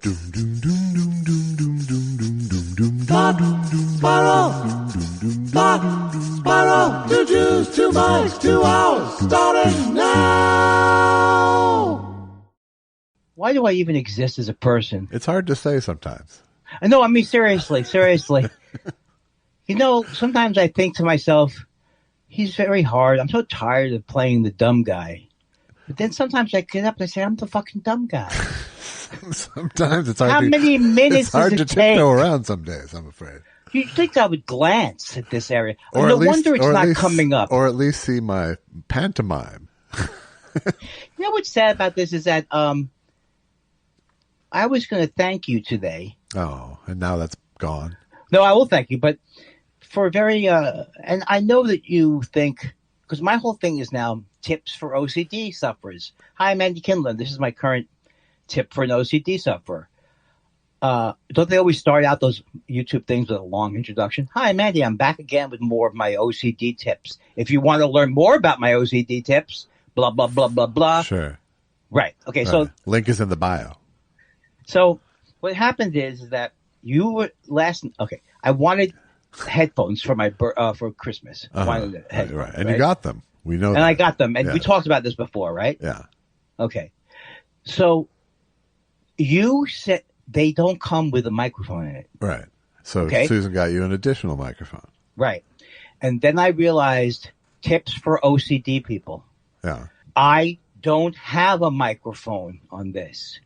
Spiral, Juju's 2 mics, 2 hours, starting now. Why do I even exist as a person? It's hard to say sometimes. No, I mean, seriously. You know, sometimes I think to myself, he's very hard. I'm so tired of playing the dumb guy. But then sometimes I get up and I say, I'm the fucking dumb guy. Sometimes it's hard. How many minutes it's hard does it to take? tiptoe around some days, I'm afraid. You'd think I would glance at this area. Or No at least, wonder it's not coming up. Or at least see my pantomime. You know what's sad about this is that I was going to thank you today. Oh, and now that's gone. No, I will thank you, but for a very and I know that you think, because my whole thing is now tips for OCD sufferers. Hi, I'm Andy Kindler. This is my current tip for an OCD sufferer. Don't they always start out those YouTube things with a long introduction? Hi, I'm Andy. I'm back again with more of my OCD tips. If you want to learn more about my OCD tips, blah, blah, blah, blah, blah. Sure. Right. Okay, Right. so link is in the bio. So what happened is that you were okay, I wanted headphones for my for Christmas. I wanted headphones, right. And you got them. We know that. And I got them. And Yeah. we talked about this before, right? Yeah. Okay. So you said they don't come with a microphone in it. Right. So Okay. Susan got you an additional microphone. Right. And then I realized tips for OCD people. Yeah. I don't have a microphone on this.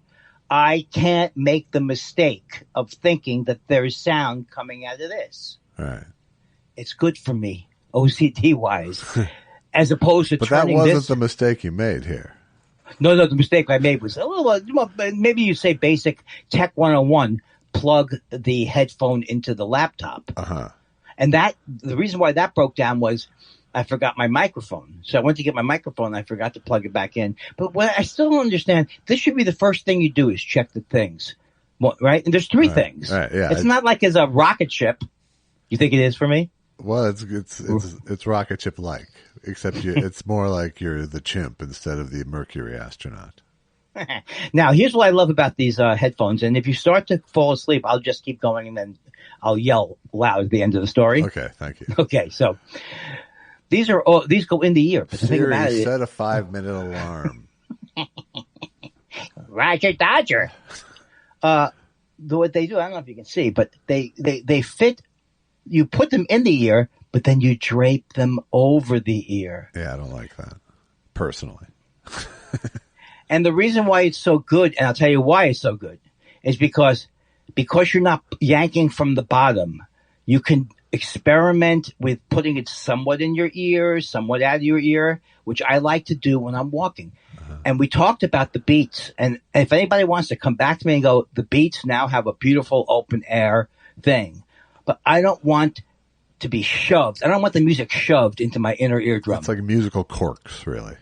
I can't make the mistake of thinking that there is sound coming out of this. Right. It's good for me, OCD wise, as opposed to But that turning wasn't this. the mistake you made here. No, the mistake I made was maybe you say basic tech 101, plug the headphone into the laptop. And the reason why that broke down was I forgot my microphone. So I went to get my microphone. I forgot to plug it back in. But what I still don't understand, this should be the first thing you do is check the things, right? And there's three things. Right, yeah. It's not like it's a rocket ship. You think it is for me? Well, it's rocket ship like, except it's more like you're the chimp instead of the Mercury astronaut. Now, here's what I love about these headphones. And if you start to fall asleep, I'll just keep going and then I'll yell loud at the end of the story. Okay, thank you. Okay, so these go in the ear. But the thing about it, set a 5-minute alarm. Roger Dodger. What they do, I don't know if you can see, but they fit. You put them in the ear, but then you drape them over the ear. Yeah, I don't like that personally. And the reason why it's so good, and I'll tell you why it's so good, is because you're not yanking from the bottom. You can experiment with putting it somewhat in your ear, somewhat out of your ear, which I like to do when I'm walking. And we talked about the Beats. And if anybody wants to come back to me and go, the Beats now have a beautiful open air thing. But I don't want to be shoved. I don't want the music shoved into my inner eardrum. It's like musical corks, really.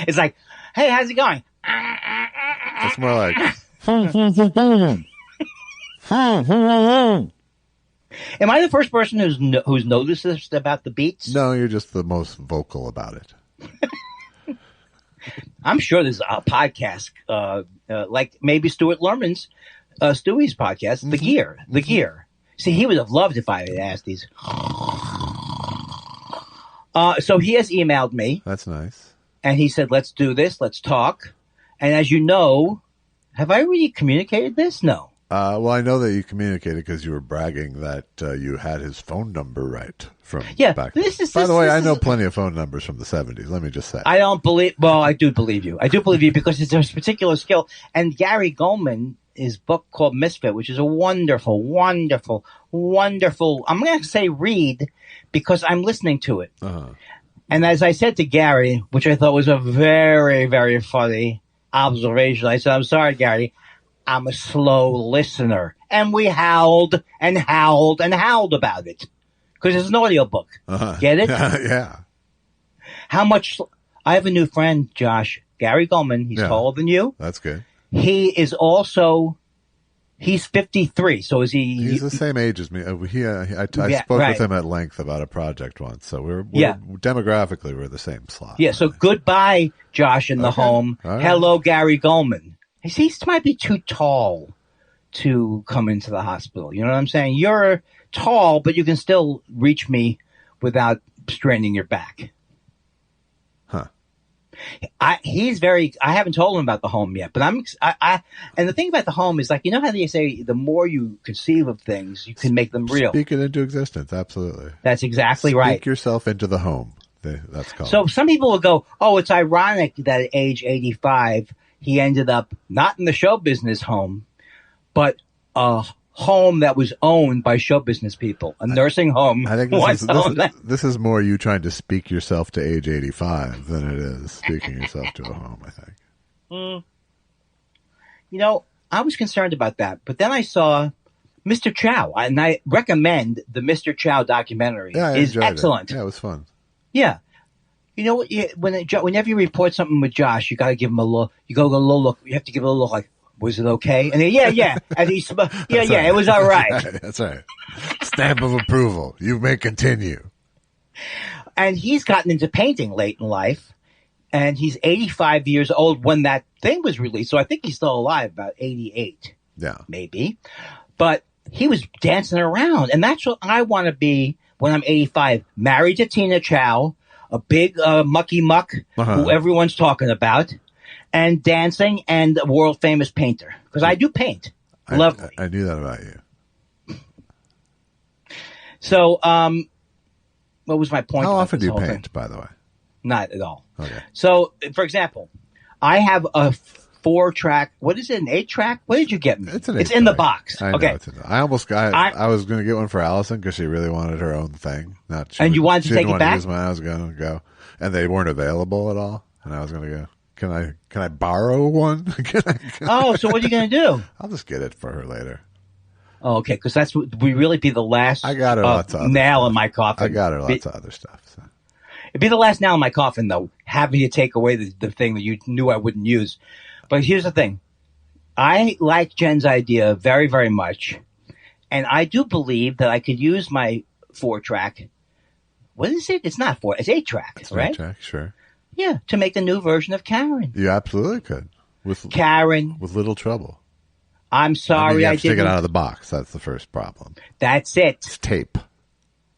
It's like, hey, how's it going? It's more like... Am I the first person who's noticed this about the Beats? No, you're just the most vocal about it. I'm sure there's a podcast, like maybe Stuart Lerman's, Stewie's podcast, The Gear. See, he would have loved if I had asked these. So he has emailed me. That's nice. And he said, let's do this. Let's talk. And as you know, have I really communicated this? No. Well, I know that you communicated because you were bragging that you had his phone number right from back then. By the way, I know plenty of phone numbers from the 70s, let me just say. I do believe you. I do believe you because it's a particular skill. And Gary Goldman, his book called Misfit, which is a wonderful, wonderful, wonderful, I'm going to say read because I'm listening to it. And as I said to Gary, which I thought was a very, very funny observation, I said, I'm sorry, Gary, I'm a slow listener. And we howled and howled and howled about it. Because it's an audiobook. Get it? Yeah. How much... I have a new friend, Josh, Gary Goldman. He's taller than you. That's good. He is also He's 53. So is he? He's the same age as me. I spoke with him at length about a project once. So we're demographically we're the same slot. Yeah. So goodbye, Josh, in the home. Right. Hello, Gary Goldman. He might be too tall to come into the hospital. You know what I'm saying? You're tall, but you can still reach me without straining your back. Huh. I haven't told him about the home yet, but and the thing about the home is, like, you know how they say the more you conceive of things, you can make them real. Speak it into existence. Absolutely. That's exactly right. Speak yourself into the home. That's called. So some people will go, oh, it's ironic that at age 85, he ended up not in the show business home, but a home that was owned by show business people, a nursing home. I think this is more you trying to speak yourself to age 85 than it is speaking yourself to a home, I think. You know, I was concerned about that, but then I saw Mr. Chow, and I recommend the Mr. Chow documentary. Yeah, it's excellent. Yeah, it was fun. Yeah. You know, whenever you report something with Josh, you got to give him a little, you go a little look, you have to give it a look like, was it okay? And yeah. And it was all right. That's right. Stamp of approval. You may continue. And he's gotten into painting late in life, and he's 85 years old when that thing was released. So I think he's still alive, about 88. Yeah. Maybe. But he was dancing around, and that's what I want to be when I'm 85. Married to Tina Chow, a big mucky muck who everyone's talking about, and dancing, and a world famous painter. Because I do paint. Lovely. I knew that about you. So, what was my point? How often do you paint, by the way? Not at all. Okay. So, for example, I have a 4-track. What is it? An 8-track? What did you get me? It's in the box. I know it's in the, I almost got. I was going to get one for Allison because she really wanted her own thing. You wanted to take it back? Use mine. I was going to go, and they weren't available at all. And I was going to go. Can I borrow one? Oh, so what are you going to do? I'll just get it for her later. Oh, okay, because that's we really be the last. I got her lots of other nail stuff. in my coffin. I got her lots of other stuff. So. It'd be the last nail in my coffin, though, having to take away the thing that you knew I wouldn't use. But here's the thing. I like Jen's idea very, very much. And I do believe that I could use my 4-track. What is it? It's not 4. It's 8-track, right? 8-track, sure. Yeah, to make a new version of Karen. You absolutely could. With Karen. With little trouble. I'm sorry you have to take it out of the box. That's the first problem. That's it. It's tape.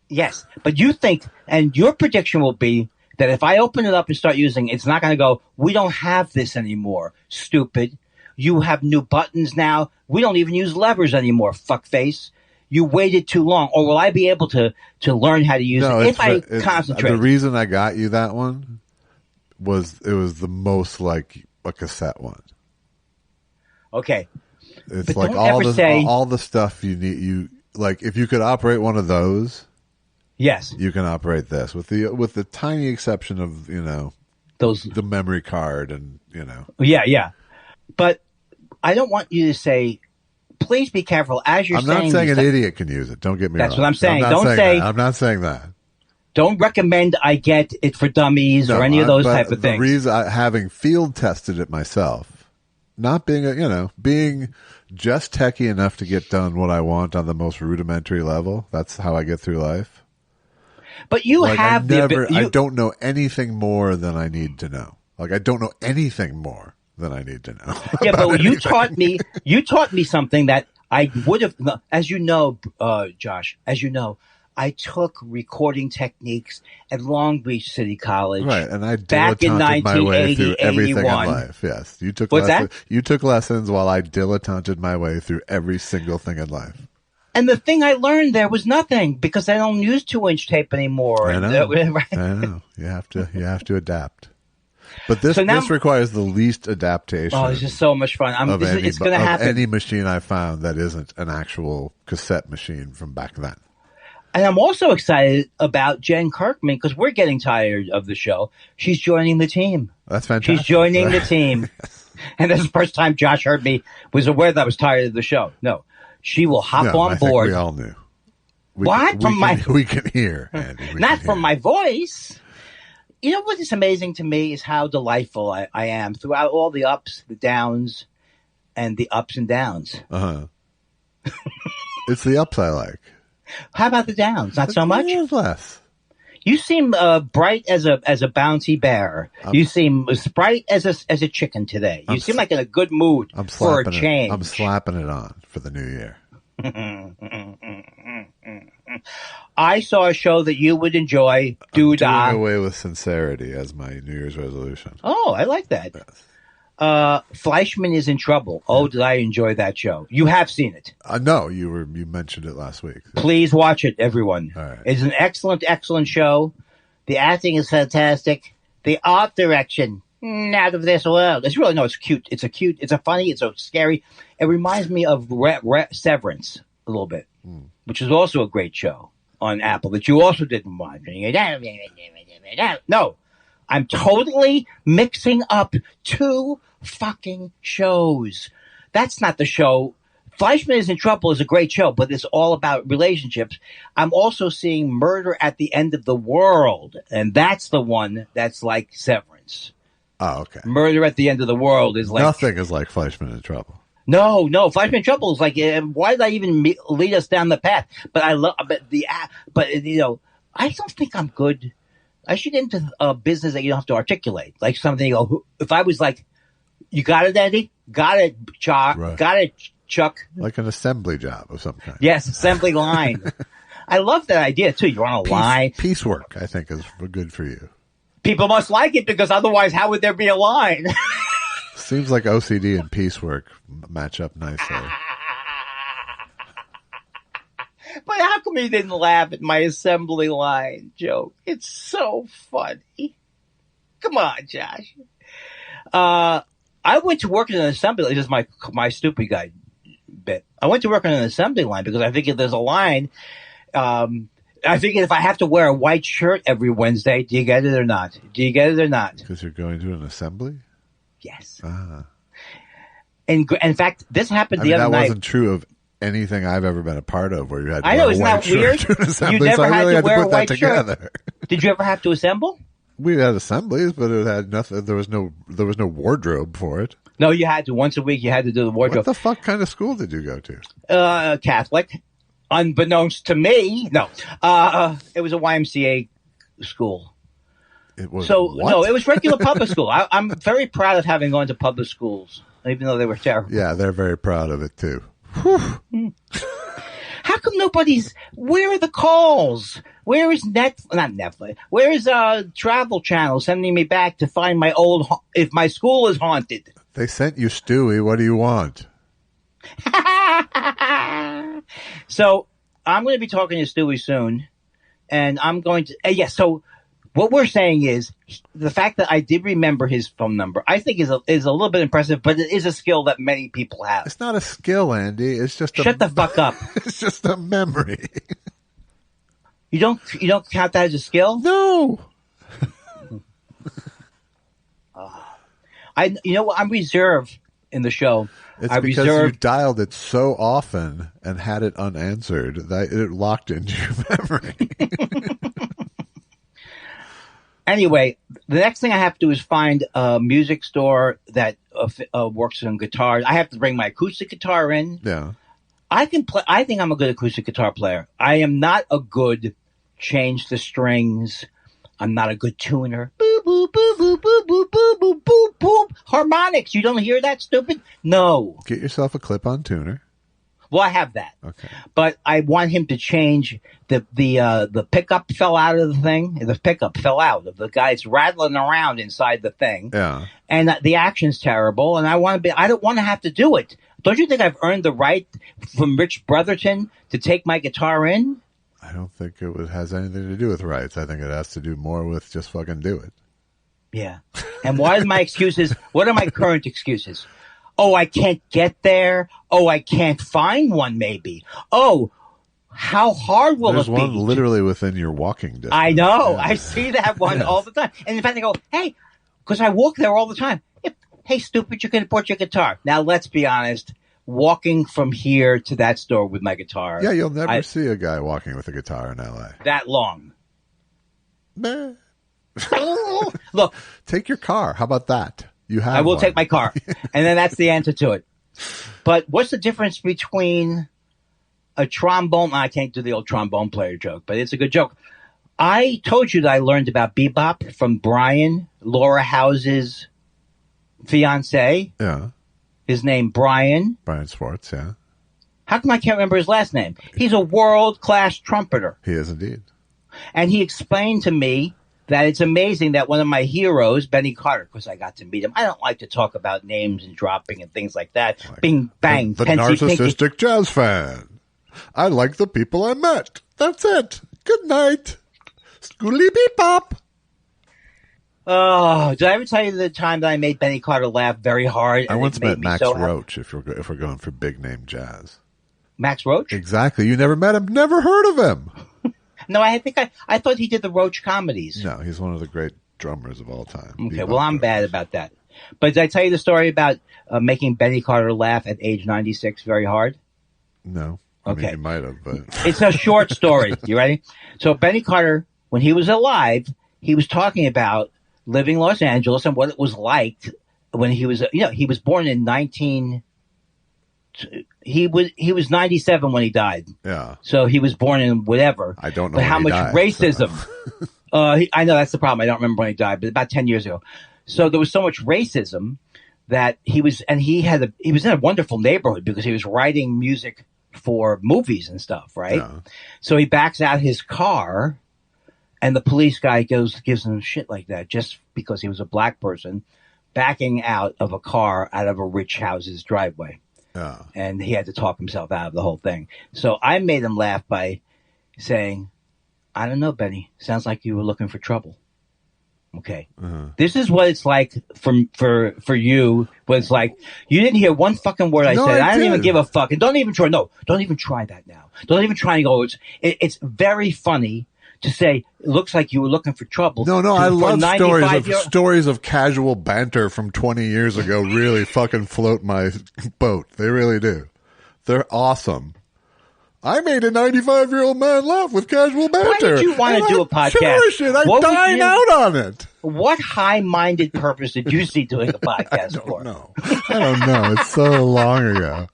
Yes. But you think, and your prediction will be that if I open it up and start using it, it's not going to go, we don't have this anymore, stupid. You have new buttons now. We don't even use levers anymore, fuckface. You waited too long. Or will I be able to learn how to use it if I concentrate? The reason I got you that one was it was the most like a cassette one. Okay. It's but like all the stuff you need. You like if you could operate one of those. Yes, you can operate this with the tiny exception of the memory card and Yeah. But I don't want you to say. Please be careful as you're saying. I'm not saying an idiot can use it. Don't get me wrong. That's what I'm saying. I'm not saying that. Don't recommend I get it for dummies or any of those type of things. The reason having field tested it myself, not being being just techie enough to get done what I want on the most rudimentary level. That's how I get through life. But I don't know anything more than I need to know. Like I don't know anything more than I need to know. Yeah, but you taught me something that I would have, as you know, Josh, I took recording techniques at Long Beach City College. Right, and I dilettanted my way through everything in life. Yes, you took You took lessons while I dilettanted my way through every single thing in life. And the thing I learned there was nothing because I don't use 2-inch tape anymore. I know. I know. You have to adapt. But this requires the least adaptation. Oh, this is so much fun. It's going to happen. Any machine I found that isn't an actual cassette machine from back then. And I'm also excited about Jen Kirkman because we're getting tired of the show. She's joining the team. That's fantastic. She's joining the team. Yes. And this is the first time Josh heard me was aware that I was tired of the show. No, she will hop on board. We all knew. We can hear. Andy, not from my voice. You know what is amazing to me is how delightful I am throughout all the ups, the downs, and the ups and downs. Uh-huh. It's the ups I like. How about the downs? Not so much? Less. You seem bright as a bouncy bear. You seem as bright as a chicken today. You seem like in a good mood for a change. I'm slapping it on for the new year. I saw a show that you would enjoy. Doing away with sincerity as my New Year's resolution. Oh, I like that. Yes. Fleischman is in Trouble. Oh, did I enjoy that show? You have seen it. No, you mentioned it last week. Please watch it, everyone. All right. It's an excellent show. The acting is fantastic. The art direction, out of this world. It's really, it's cute. It's a funny, it's a scary. It reminds me of Severance a little bit, which is also a great show on Apple that you also didn't watch. No, I'm totally mixing up two fucking shows. That's not the show. Fleischman is in Trouble is a great show, but it's all about relationships. I'm also seeing Murder at the End of the World, and that's the one that's like Severance. Oh, okay. Murder at the End of the World is like... Nothing is like Fleischman in Trouble. No, Fleischman in Trouble is like, why did I even lead us down the path? But I don't think I'm good. I should get into a business that you don't have to articulate. Like something you go, if I was like, you got it, Eddie? Got it, Chuck? Right. Got it, Chuck? Like an assembly job of some kind. Yes, assembly line. I love that idea, too. You're on a line. Piecework, I think, is good for you. People must like it because otherwise how would there be a line? Seems like OCD and piecework match up nicely. But how come you didn't laugh at my assembly line joke? It's so funny. Come on, Josh. I went to work in an assembly line. This is my stupid guy bit. I went to work on an assembly line because I figured there's a line. I figured if I have to wear a white shirt every Wednesday, do you get it or not? Because you're going to an assembly? Yes. Ah. And in fact, this happened the other night. That wasn't true of anything I've ever been a part of where you had to wear a white shirt to an assembly. You never had to wear a white shirt. Did you ever have to assemble? We had assemblies, but it had nothing. There was no wardrobe for it. No, you had to. Once a week, you had to do the wardrobe. What the fuck kind of school did you go to? Catholic. Unbeknownst to me. No. It was a YMCA school. It was No, it was regular public school. I'm very proud of having gone to public schools, even though they were terrible. Yeah, they're very proud of it, too. How come where are the calls? Where is not Netflix? Where is Travel Channel sending me back to find if my school is haunted? They sent you Stewie. What do you want? So I'm going to be talking to Stewie soon, and I'm going to, so what we're saying is the fact that I did remember his phone number, I think is a little bit impressive, but it is a skill that many people have. It's not a skill, Andy. It's just shut the fuck up. It's just a memory. You don't count that as a skill? No. I'm reserved in the show. It's because you dialed it so often and had it unanswered that it locked into your memory. Anyway, the next thing I have to do is find a music store that works on guitars. I have to bring my acoustic guitar in. Yeah. I can play. I think I'm a good acoustic guitar player. I am not a good change the strings. I'm not a good tuner. Boop, boop, boop, boop, boop, boop, boop, boop, boop, boop. Harmonics. You don't hear that, stupid? No. Get yourself a clip-on tuner. Well, I have that. Okay. But I want him to change the pickup fell out of the thing. The pickup fell out of the guy's rattling around inside the thing. Yeah. And the action's terrible. And I don't want to have to do it. Don't you think I've earned the right from Rich Brotherton to take my guitar in? I don't think it has anything to do with rights. I think it has to do more with just fucking do it. Yeah. And what are my excuses? What are my current excuses? Oh, I can't get there. Oh, I can't find one maybe. Oh, how hard will There's it be? There's one literally within your walking distance. I know. Yeah. I see that one all the time. And in fact, I go, hey, because I walk there all the time. Hey, stupid, you can import your guitar. Now, let's be honest. Walking from here to that store with my guitar. Yeah, you'll never see a guy walking with a guitar in L.A. That long. Meh. Look. Take your car. How about that? I will take my car. And then that's the answer to it. But what's the difference between a trombone. I can't do the old trombone player joke, but it's a good joke. I told you that I learned about bebop from Brian, Laura House's fiance. Yeah. His name, Brian. Brian Schwartz, yeah. How come I can't remember his last name? He's a world-class trumpeter. He is indeed. And he explained to me that it's amazing that one of my heroes, Benny Carter, because I got to meet him. I don't like to talk about names and dropping and things like that. Like, Bing, bang. The narcissistic jazz fan. I like the people I met. That's it. Good night. Schooly beep bop. Oh, did I ever tell you the time that I made Benny Carter laugh very hard? I once met Max Roach, if we're going for big name jazz. Max Roach? Exactly. You never met him? Never heard of him. No, I thought he did the Roach comedies. No, he's one of the great drummers of all time. Okay, well, I'm bad about that. But did I tell you the story about making Benny Carter laugh at age 96 very hard? No. Okay. I mean, you might have, but... It's a short story. You ready? So Benny Carter, when he was alive, he was talking about living in Los Angeles and what it was like when he was, he was born in he was 97 when he died. Yeah. So he was born in whatever. I don't know. But how much died, racism? So. I know that's the problem. I don't remember when he died, but about 10 years ago. So there was so much racism that he was in a wonderful neighborhood because he was writing music for movies and stuff, right? Yeah. So he backs out his car and the police guy gives him shit like that just because he was a black person backing out of a car out of a rich house's driveway. Yeah. And he had to talk himself out of the whole thing. So I made him laugh by saying, I don't know, Benny. Sounds like you were looking for trouble. Okay. Uh-huh. This is what it's like for you. What it's like. You didn't hear one fucking word I said. I don't even give a fuck. And don't even try. No, don't even try that now. Don't even try and go. It's very funny to say, it looks like you were looking for trouble. No, I love stories of casual banter from 20 years ago really fucking float my boat. They really do. They're awesome. I made a 95-year-old man laugh with casual banter. Why did you want to do a podcast? Cherish it. I'm dying out on it. What high-minded purpose did you see doing a podcast for? I don't know. It's so long ago.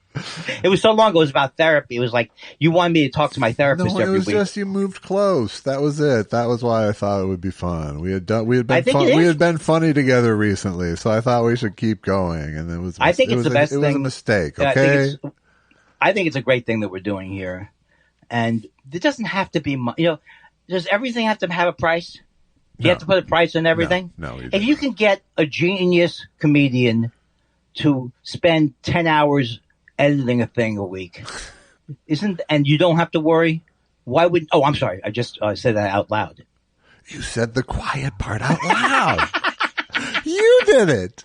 It was so long ago. It was about therapy. It was like you wanted me to talk to my therapist every week. No, it was just you moved close. That was it. That was why I thought it would be fun. We had been funny together recently, so I thought we should keep going. And it was. I think it's the best thing. It was a mistake. Okay. I think it's a great thing that we're doing here, and it doesn't have to be. Does everything have to have a price? Do you have to put a price on everything? No. If you can get a genius comedian to spend 10 hours editing a thing a week, and you don't have to worry. Why would? Oh, I'm sorry. I just said that out loud. You said the quiet part out loud. You did it.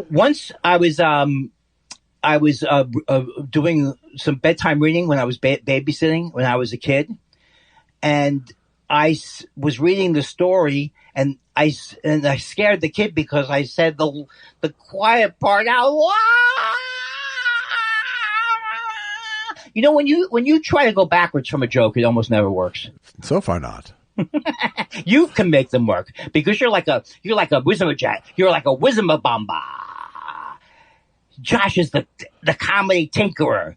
Once I was doing some bedtime reading when I was babysitting when I was a kid, and I was reading the story, and I scared the kid because I said the quiet part out loud. When you try to go backwards from a joke, it almost never works. So far, not. You can make them work because you're like a wizard. You're like a wizamabamba. Josh is the comedy tinkerer.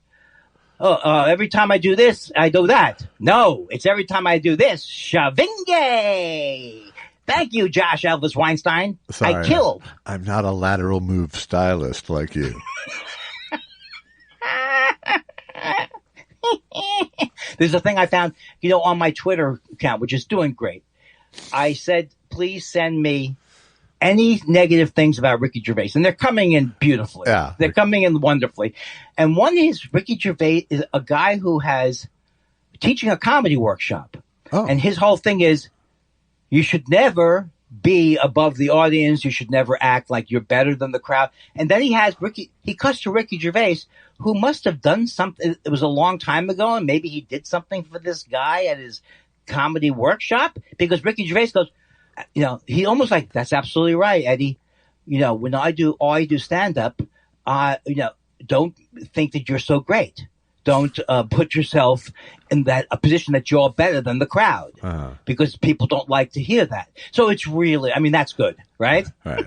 Every time I do this, I do that. No, it's every time I do this. Shavinge! Thank you, Josh Elvis Weinstein. Sorry, I killed. I'm not a lateral move stylist like you. There's a thing I found, on my Twitter account, which is doing great. I said, please send me any negative things about Ricky Gervais. And they're coming in beautifully. Yeah. They're coming in wonderfully. And one is Ricky Gervais is a guy who has teaching a comedy workshop. Oh. And his whole thing is you should never be above the audience. You should never act like you're better than the crowd. And then he cuts to Ricky Gervais, who must have done something. It was a long time ago, and maybe he did something for this guy at his comedy workshop, because Ricky Gervais goes, he almost like, that's absolutely right, Eddie. When I do stand up, don't think that you're so great. Don't put yourself in a position that you're better than the crowd, because people don't like to hear that. So it's really, that's good, right? Right.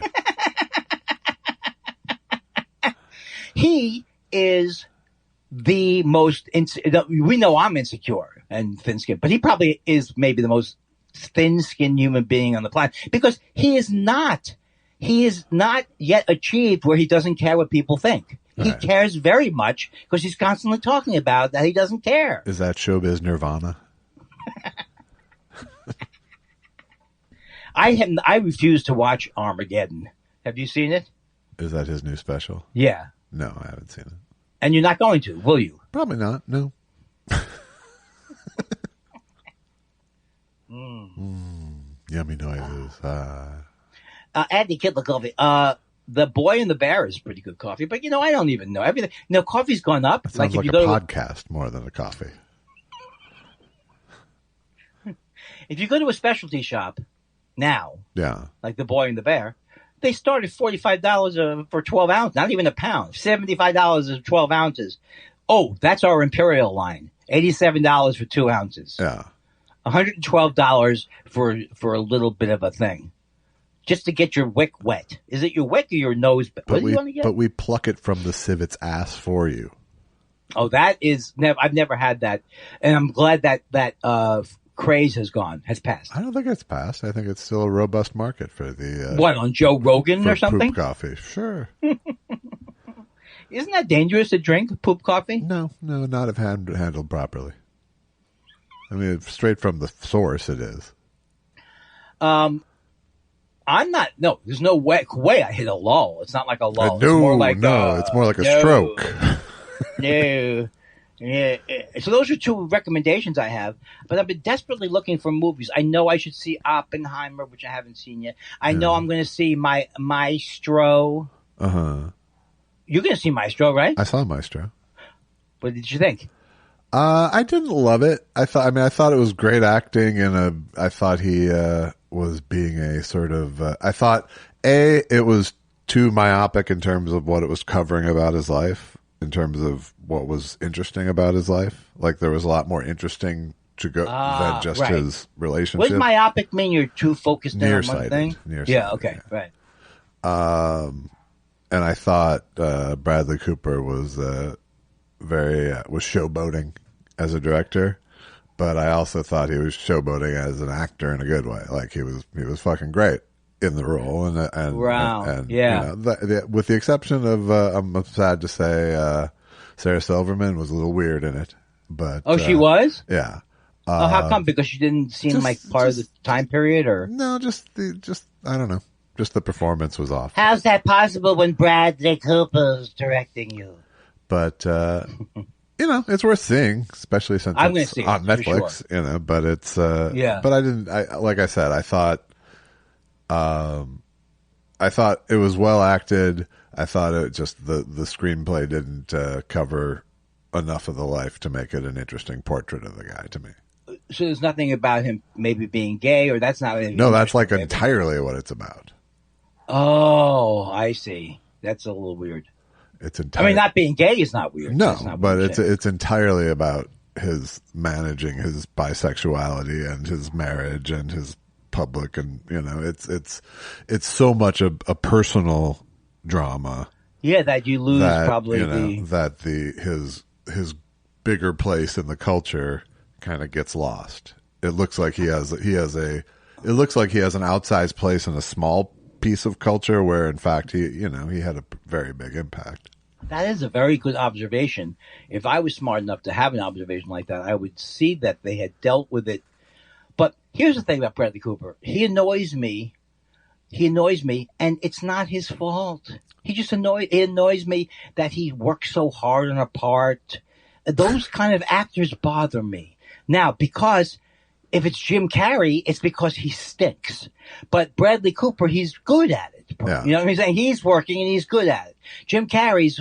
He is the most, we know I'm insecure and thin-skinned, but he probably is maybe the most thin-skinned human being on the planet because he is not yet achieved where he doesn't care what people think. He cares very much because he's constantly talking about that he doesn't care. Is that showbiz nirvana? I refuse to watch Armageddon. Have you seen it? Is that his new special? Yeah. No, I haven't seen it. And you're not going to, will you? Probably not. No. Yummy noises. Andy Kindler coffee. The Boy and the Bear is pretty good coffee, but I don't even know everything. Coffee's gone up. It sounds like a podcast more than a coffee. If you go to a specialty shop now, like the Boy and the Bear, they start at $45 for 12 ounces, not even a pound. $75 for 12 ounces. Oh, that's our Imperial line. $87 for 2 ounces. Yeah. $112 for a little bit of a thing. Just to get your wick wet. Is it your wick or your nose? What do you want to get? But we pluck it from the civet's ass for you. Oh, that is I've never had that, and I'm glad that craze has passed. I don't think it's passed. I think it's still a robust market for the what, on Joe Rogan or something? Poop coffee, sure. Isn't that dangerous to drink poop coffee? No, not if handled properly. I mean, straight from the source, it is. I'm not. No, there's no way I hit a lull. It's not like a lull. It's more like a stroke. No. Yeah. So those are two recommendations I have. But I've been desperately looking for movies. I know I should see Oppenheimer, which I haven't seen yet. I know I'm going to see Maestro. You're going to see Maestro, right? I saw Maestro. What did you think? I didn't love it. I thought it was great acting, and I thought he was being a sort of. I thought it was too myopic in terms of what it was covering about his life, in terms of what was interesting about his life. Like there was a lot more interesting to go than just his relationship. What does myopic mean? You're too focused on one thing. Nearsighted. Yeah. Okay. Right. And I thought Bradley Cooper was was showboating as a director, but I also thought he was showboating as an actor in a good way. Like he was fucking great in the role, and with the exception of I'm sad to say Sarah Silverman was a little weird in it, but she was, yeah. How come? Because she didn't seem like part of the time period, or no? Just I don't know. Just the performance was off. How's that possible when Bradley Cooper's directing you? But it's worth seeing, especially since it's on Netflix. Sure. But it's But I didn't. Like I said, I thought it was well acted. I thought it just the screenplay didn't cover enough of the life to make it an interesting portrait of the guy to me. So there's nothing about him maybe being gay, or that's not. No, that's like entirely what it's about. Oh, I see. That's a little weird. It's entirely. I mean, not being gay is not weird. No, but it's entirely about his managing his bisexuality and his marriage and his public, and it's so much a personal drama. Yeah, that you lose probably his bigger place in the culture kind of gets lost. It looks like he has an outsized place in a small piece of culture where in fact he had a very big impact. That is a very good observation. If I was smart enough to have an observation like that, I would see that they had dealt with it. But here's the thing about Bradley Cooper. He annoys me, and it's not his fault. It annoys me that he works so hard on a part. Those kind of actors bother me. Now, because if it's Jim Carrey, it's because he stinks. But Bradley Cooper, he's good at it. Yeah. You know what I'm saying? He's working and he's good at it. Jim Carrey's,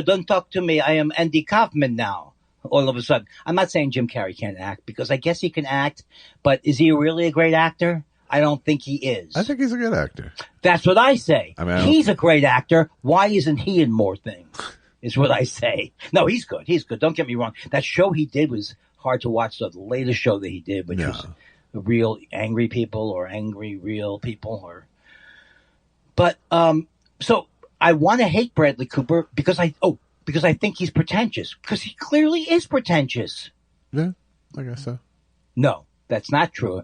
don't talk to me. I am Andy Kaufman now. All of a sudden. I'm not saying Jim Carrey can't act, because I guess he can act, but is he really a great actor? I don't think he is. I think he's a good actor. That's what I say. He's a great actor. Why isn't he in more things? Is what I say. No, he's good. He's good. Don't get me wrong. That show he did was hard to watch. So the latest show that he did, which was real angry people or angry real people, but so I want to hate Bradley Cooper because because I think he's pretentious, because he clearly is pretentious. Yeah, I guess so. No, that's not true.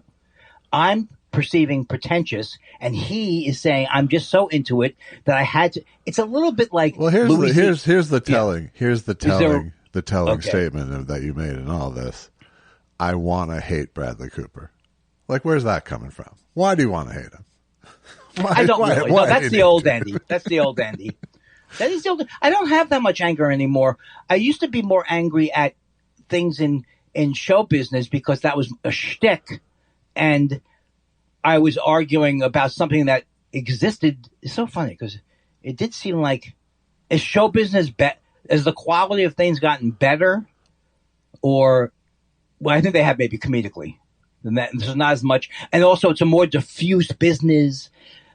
I'm perceiving pretentious, and he is saying I'm just so into it that I had to. It's a little bit like. Well, here's the telling. Yeah. Here's the telling. The telling okay. statement that you made in all this. I want to hate Bradley Cooper. Like, where's that coming from? Why do you want to hate him? I don't really. No, that's the old Andy. That's the old Andy. That is the old. I don't have that much anger anymore. I used to be more angry at things in show business because that was a shtick, and I was arguing about something that existed. It's so funny because it did seem like is show business has the quality of things gotten better, or well, I think they have maybe comedically. And that there's not as much, and also it's a more diffuse business.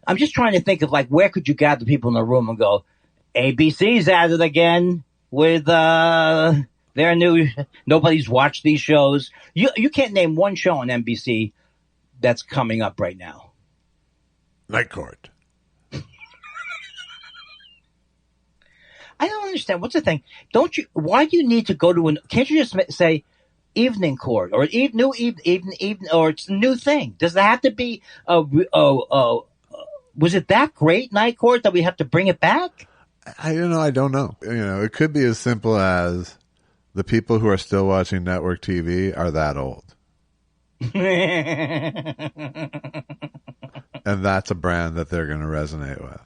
I'm just trying to think of like where could you gather people in the room and go, ABC's at it again with their new. Nobody's watched these shows. You can't name one show on NBC that's coming up right now. Night Court. I don't understand. What's the thing? Don't you? Why do you need to go to can't you just say Evening Court or new evening or it's a new thing? Does it have to be was it that great, Night Court, that we have to bring it back? I don't know. It could be as simple as the people who are still watching network TV are that old. And that's a brand that they're going to resonate with.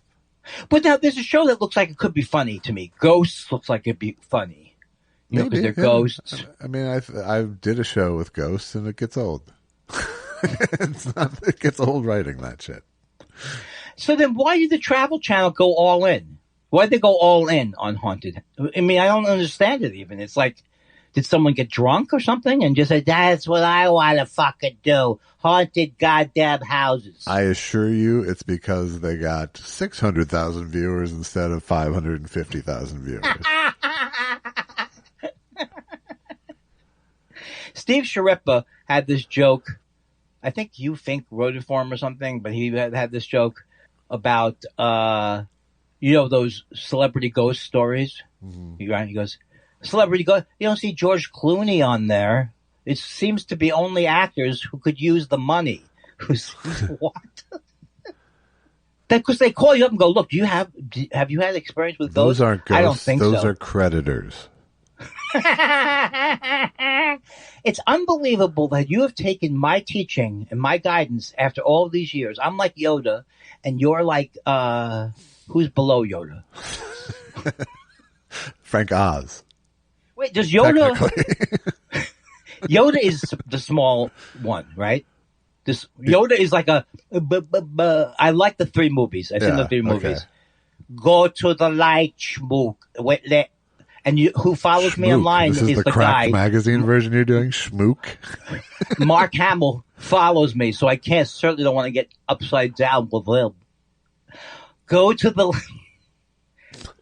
But now there's a show that looks like it could be funny to me. Ghosts looks like it'd be funny. Because they're ghosts. I mean, I did a show with ghosts and it gets old. It gets old writing that shit. So then why did the Travel Channel go all in? Why did they go all in on Haunted? I mean, I don't understand it even. It's like, did someone get drunk or something and just say, that's what I want to fucking do. Haunted goddamn houses. I assure you it's because they got 600,000 viewers instead of 550,000 viewers. Steve Sharippa had this joke. I think you wrote it for him or something, but he had this joke about, those celebrity ghost stories. Mm-hmm. He goes, celebrity ghost, you don't see George Clooney on there. It seems to be only actors who could use the money. What? Because they call you up and go, look, have you had experience with ghosts? Those aren't ghosts. I don't think those so. Are creditors. It's unbelievable that you have taken my teaching and my guidance after all of these years. I'm like Yoda, and you're like, who's below Yoda? Frank Oz. Wait, does Yoda... Yoda is the small one, right? Yoda is like I like the three movies. I've seen the three movies. Okay. Go to the light, schmook. Wait, and who follows me online is the Cracked guy. Magazine version you're doing, schmook. Mark Hamill follows me, so I certainly don't want to get upside down with him. Go to the...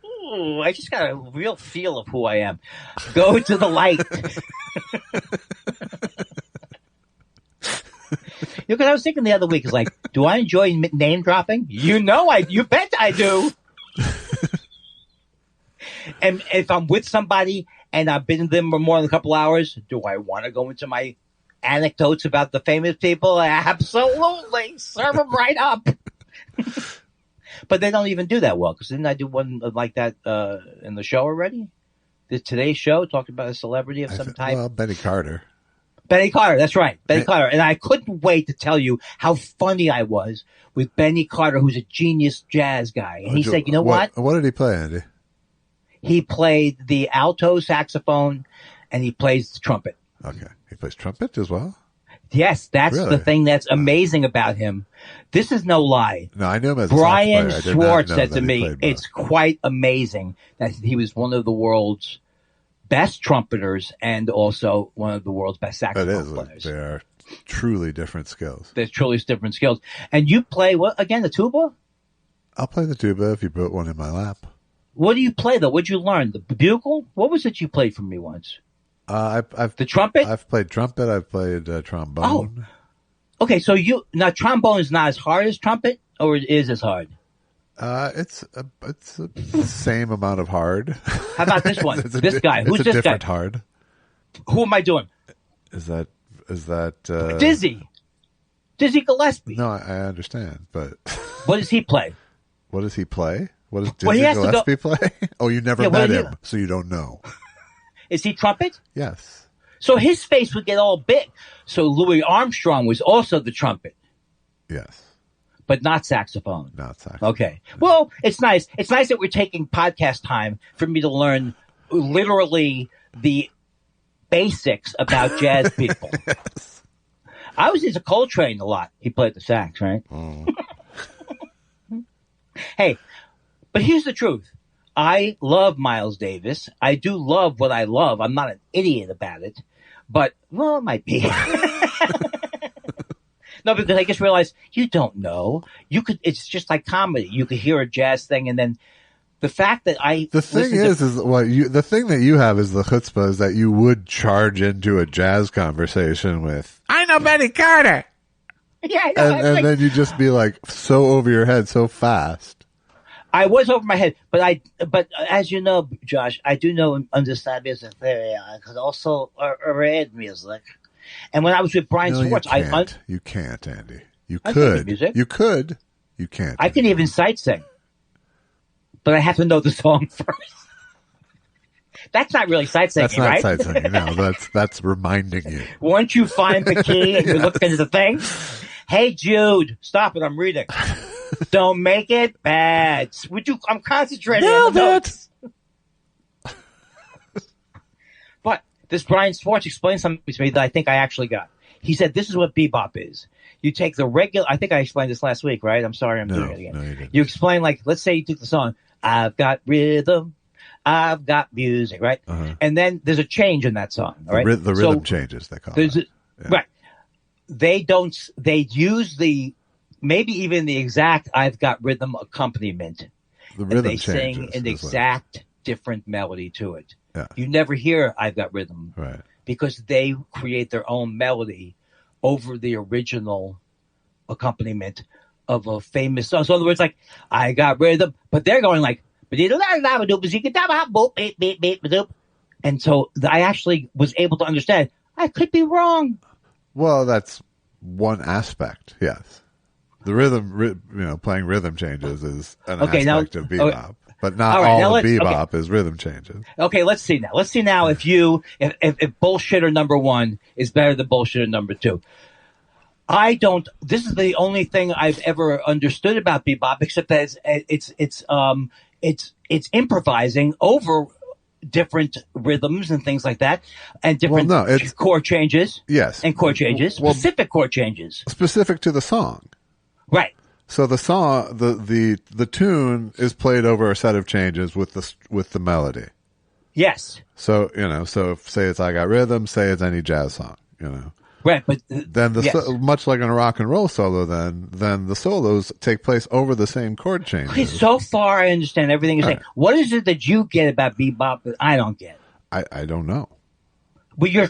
Ooh, I just got a real feel of who I am. Go to the light. Because I was thinking the other week, is like, do I enjoy name dropping? You bet I do. And if I'm with somebody and I've been with them for more than a couple hours, do I want to go into my anecdotes about the famous people? Absolutely. Serve them right up. But they don't even do that well, because didn't I do one like that in the show already? Did today's show talk about a celebrity of some type? Well, Benny Carter. Benny Carter, that's right. Benny Carter. And I couldn't wait to tell you how funny I was with Benny Carter, who's a genius jazz guy. And he said, you know what? What did he play, Andy? He played the alto saxophone and he plays the trumpet. Okay. He plays trumpet as well? Yes, that's the thing that's amazing about him. This is no lie. No, I knew him as Brian a sax player. Schwartz said to me, it's quite amazing that he was one of the world's best trumpeters and also one of the world's best saxophone players. They are truly different skills. They're truly different skills. And you play, what again, the tuba? I'll play the tuba if you put one in my lap. What do you play, though? What'd you learn? The bugle? What was it you played for me once? The trumpet? I've played trumpet. I've played trombone. Oh. Okay, so trombone is not as hard as trumpet, or it is as hard? It's the same amount of hard. How about this one? This guy. Who's this guy? Hard. Who am I doing? Is that Dizzy Gillespie? No, I understand, but what does he play? What does he play? What does Dizzy Gillespie play? Oh, you never met him, so you don't know. Is he trumpet? Yes. So his face would get all big. So Louis Armstrong was also the trumpet. Yes. But not saxophone. Not saxophone. Okay. Well, it's nice. It's nice that we're taking podcast time for me to learn literally the basics about jazz people. Yes. I was into Coltrane a lot. He played the sax, right? Oh. Hey, but here's the truth. I love Miles Davis. I do love what I love. I'm not an idiot about it. But, well, it might be. No, because I just realized you don't know. It's just like comedy. You could hear a jazz thing and then the fact that the thing the thing that you have is the chutzpah is that you would charge into a jazz conversation with, I know Benny Carter. Yeah, I know. And then you just be like so over your head so fast. I was over my head, but as you know, Josh, I do know and understand music theory. I could also read music. And when I was with Brian Schwartz, you can't, Andy. You could. You can't. I can even sight sing. But I have to know the song first. That's not really sight singing, right? That's not sight singing. No, that's reminding you. Once you find the key and you look into the thing, hey Jude, stop it! I'm reading. Don't make it bad. I'm concentrating on the notes. But this Brian Schwartz explained something to me that I think I actually got. He said, this is what bebop is. You take the regular, I think I explained this last week, right? I'm sorry, I'm doing it again. No, you didn't. You explain, like, let's say you took the song, I've got rhythm, I've got music, right? Uh-huh. And then there's a change in that song, right? The rhythm changes, they call it. Yeah. Right. They use maybe even the exact I've got rhythm accompaniment. The rhythm they changes. Sing an exact different melody to it. Yeah. You never hear I've got rhythm. Right. Because they create their own melody over the original accompaniment of a famous song. So in other words, like, I got rhythm, but they're going like, and so I actually was able to understand. I could be wrong. Well, that's one aspect, yes. The rhythm, playing rhythm changes is an aspect of bebop. Okay. But not all of bebop is rhythm changes. Okay, let's see now. Let's see now if bullshitter number one is better than bullshitter number two. This is the only thing I've ever understood about bebop, except that it's improvising over different rhythms and things like that, and different chord changes. Yes. And chord changes, specific chord changes. Specific to the song. Right. So the song, the tune is played over a set of changes with the melody. Yes. So so say it's I Got Rhythm, say it's any jazz song, Right, but then much like in a rock and roll solo, then the solos take place over the same chord changes. Okay, so far I understand everything you're saying. Right. What is it that you get about bebop that I don't get? I don't know. But you're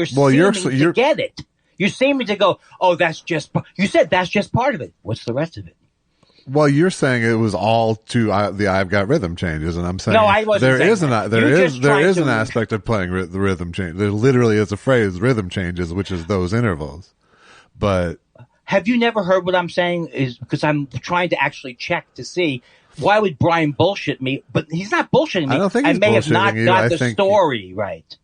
seeming to get it. You seem to go, oh, you said that's just part of it. What's the rest of it? Well, you're saying it was all to the I've got rhythm changes, and I'm saying no, I wasn't. There is an aspect of playing the rhythm change. There literally is a phrase, rhythm changes, which is those intervals. But have you never heard what I'm saying? Is because I'm trying to actually check to see why would Brian bullshit me? But he's not bullshitting me. I don't think he's I may have not you. got the story right.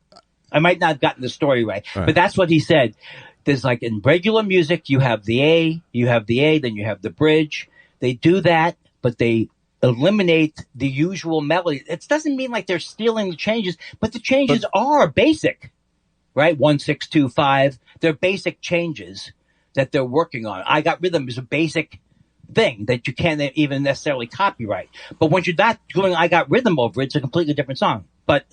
I might not have gotten the story right, but that's what he said. There's like in regular music, you have the A, then you have the bridge. They do that, but they eliminate the usual melody. It doesn't mean like they're stealing the changes, but the changes are basic, right? 1, 6, 2, 5. They're basic changes that they're working on. I Got Rhythm is a basic thing that you can't even necessarily copyright. But once you're not doing I Got Rhythm over it, it's a completely different song. But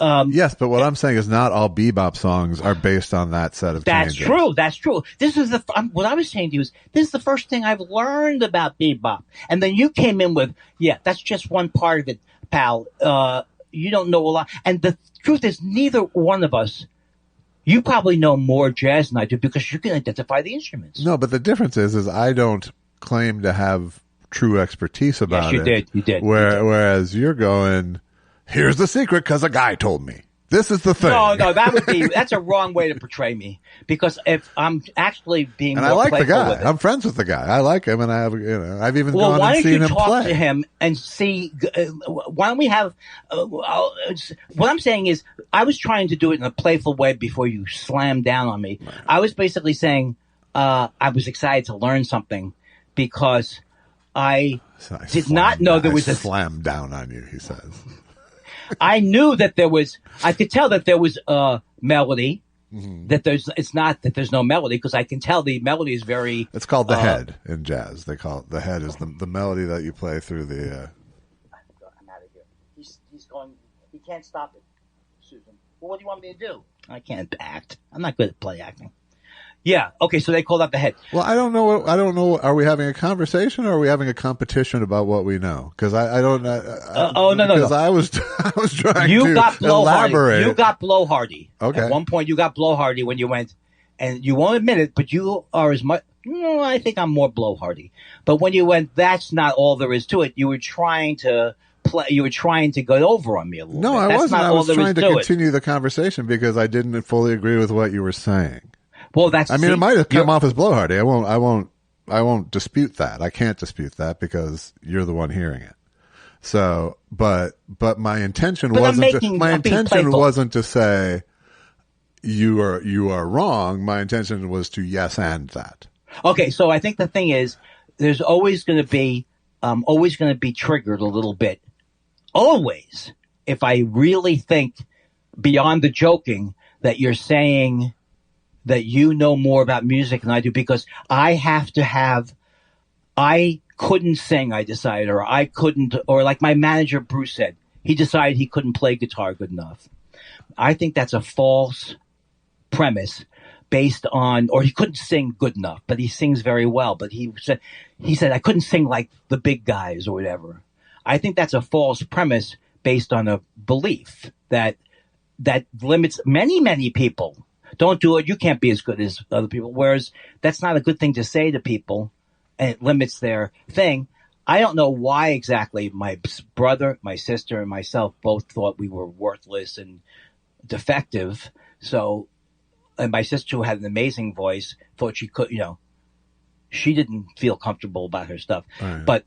yes, but what I'm saying is not all bebop songs are based on that set of changes. That's true. This is what I was saying to you is this is the first thing I've learned about bebop. And then you came in with, that's just one part of it, pal. You don't know a lot. And the truth is neither one of us, you probably know more jazz than I do because you can identify the instruments. No, but the difference is I don't claim to have true expertise about it. You did. Whereas you're going, here's the secret because a guy told me. This is the thing. No, that's a wrong way to portray me. Because if I'm actually being and more I like the guy. with it, I'm friends with the guy. I like him, and I've even well, gone and seen him play. Why don't you talk to him and see? Why don't we have? What I'm saying is, I was trying to do it in a playful way before you slammed down on me. Right. I was basically saying I was excited to learn something because I did not know there was a slam down on you. He says. I knew that I could tell that there was a melody, that it's not that there's no melody because I can tell the melody is very. It's called the head in jazz. They call it the head is the melody that you play through the. I'm out of here. He's going. He can't stop it, Susan. Well, what do you want me to do? I can't act. I'm not good at play acting. Yeah. Okay. So they called out the head. Well, I don't know. Are we having a conversation or are we having a competition about what we know? Because I don't. No. Because I was trying to elaborate. You got blowhardy. Okay. At one point, you got blowhardy when you went, and you won't admit it, but you are as much. No, I think I'm more blowhardy. But when you went, that's not all there is to it. You were trying to. You were trying to go over on me a little bit. No, I wasn't. I was trying to continue the conversation because I didn't fully agree with what you were saying. Well, it might have come off as blowhardy. I won't dispute that. I can't dispute that because you're the one hearing it. So, but my intention wasn't to say you are wrong. My intention was to yes and that. Okay, so I think the thing is, there's always going to be triggered a little bit. Always, if I really think beyond the joking that you're saying that you know more about music than I do because I couldn't sing, I decided, or like my manager Bruce said, he decided he couldn't play guitar good enough. I think that's a false premise based on, or he couldn't sing good enough, but he sings very well. But he said I couldn't sing like the big guys or whatever. I think that's a false premise based on a belief that limits many people. Don't do it. You can't be as good as other people. Whereas that's not a good thing to say to people, and it limits their thing. I don't know why exactly my brother, my sister, and myself both thought we were worthless and defective. So, and my sister, who had an amazing voice, thought she could, she didn't feel comfortable about her stuff. Right. But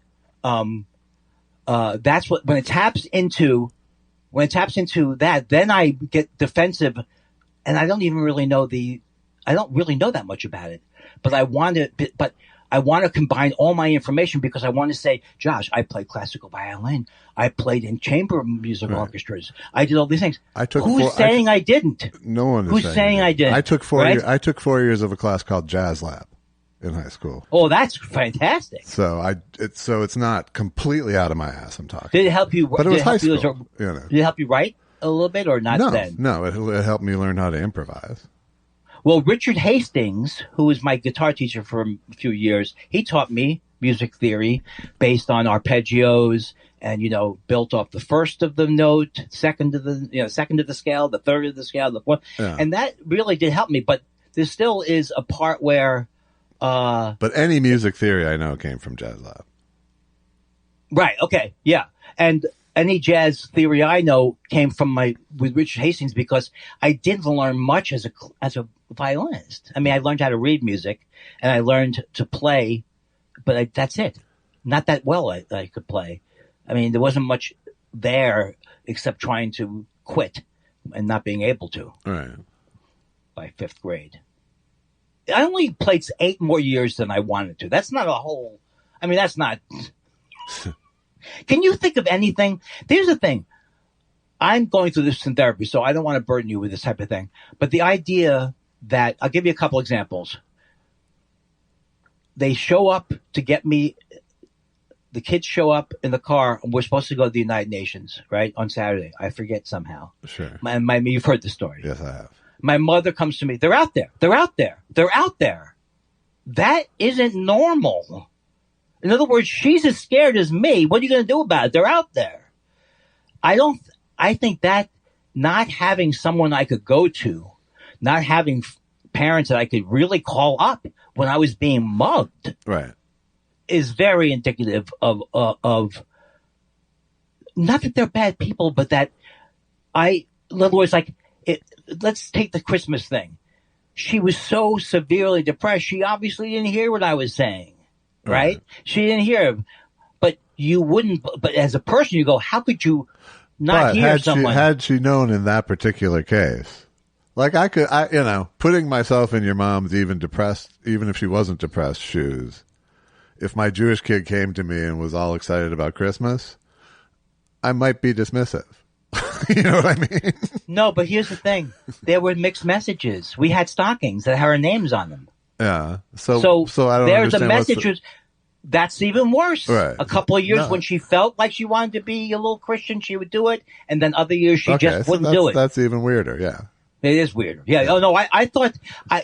that's what when it taps into that, then I get defensive. And I don't even really know I don't really know that much about it, but I want to combine all my information because I want to say, Josh, I played classical violin. I played in chamber music orchestras. I did all these things. Who's saying I didn't? No one is Who's saying I didn't? I took 4 years of a class called Jazz Lab in high school. Oh, that's fantastic. So it's not completely out of my ass. I'm talking. Did it help you? But it was high school. Did it help you write a little bit or not? No, it helped me learn how to improvise. Well, Richard Hastings, who was my guitar teacher for a few years, he taught me music theory based on arpeggios and, built off the first of the note, second of the scale, the third of the scale, the fourth. Yeah. And that really did help me. But there still is a part where, but any music theory I know came from Jazz Lab. Right. Okay. Yeah. And any jazz theory I know came with Richard Hastings because I didn't learn much as a violinist. I mean, I learned how to read music and I learned to play, but that's it. Not that well I could play. I mean, there wasn't much there except trying to quit and not being able to. Right. By 5th grade. I only played 8 more years than I wanted to. That's not a whole, that's not... Can you think of anything? Here's the thing. I'm going through this in therapy, so I don't want to burden you with this type of thing. But the idea that, I'll give you a couple examples. They show up to get me, the kids show up in the car, and we're supposed to go to the United Nations, right, on Saturday. I forget somehow. Sure. You've heard the story. Yes, I have. My mother comes to me. They're out there. That isn't normal. In other words, she's as scared as me. What are you going to do about it? They're out there. I think that not having someone I could go to, not having parents that I could really call up when I was being mugged. Right. is very indicative of not that they're bad people, but that in other words, like, let's take the Christmas thing. She was so severely depressed. She obviously didn't hear what I was saying, right? She didn't hear. But you wouldn't. But as a person, you go, how could you not hear someone? Had she known in that particular case, like putting myself in your mom's even if she wasn't depressed shoes. If my Jewish kid came to me and was all excited about Christmas, I might be dismissive. You know what I mean? No, but here's the thing. There were mixed messages. We had stockings that had our names on them. Yeah. So I don't there's understand a message. That's even worse. Right. A couple of years when she felt like she wanted to be a little Christian, she would do it. And then other years she just wouldn't do it. That's even weirder. Yeah. It is weirder. Yeah. Oh, no, I thought,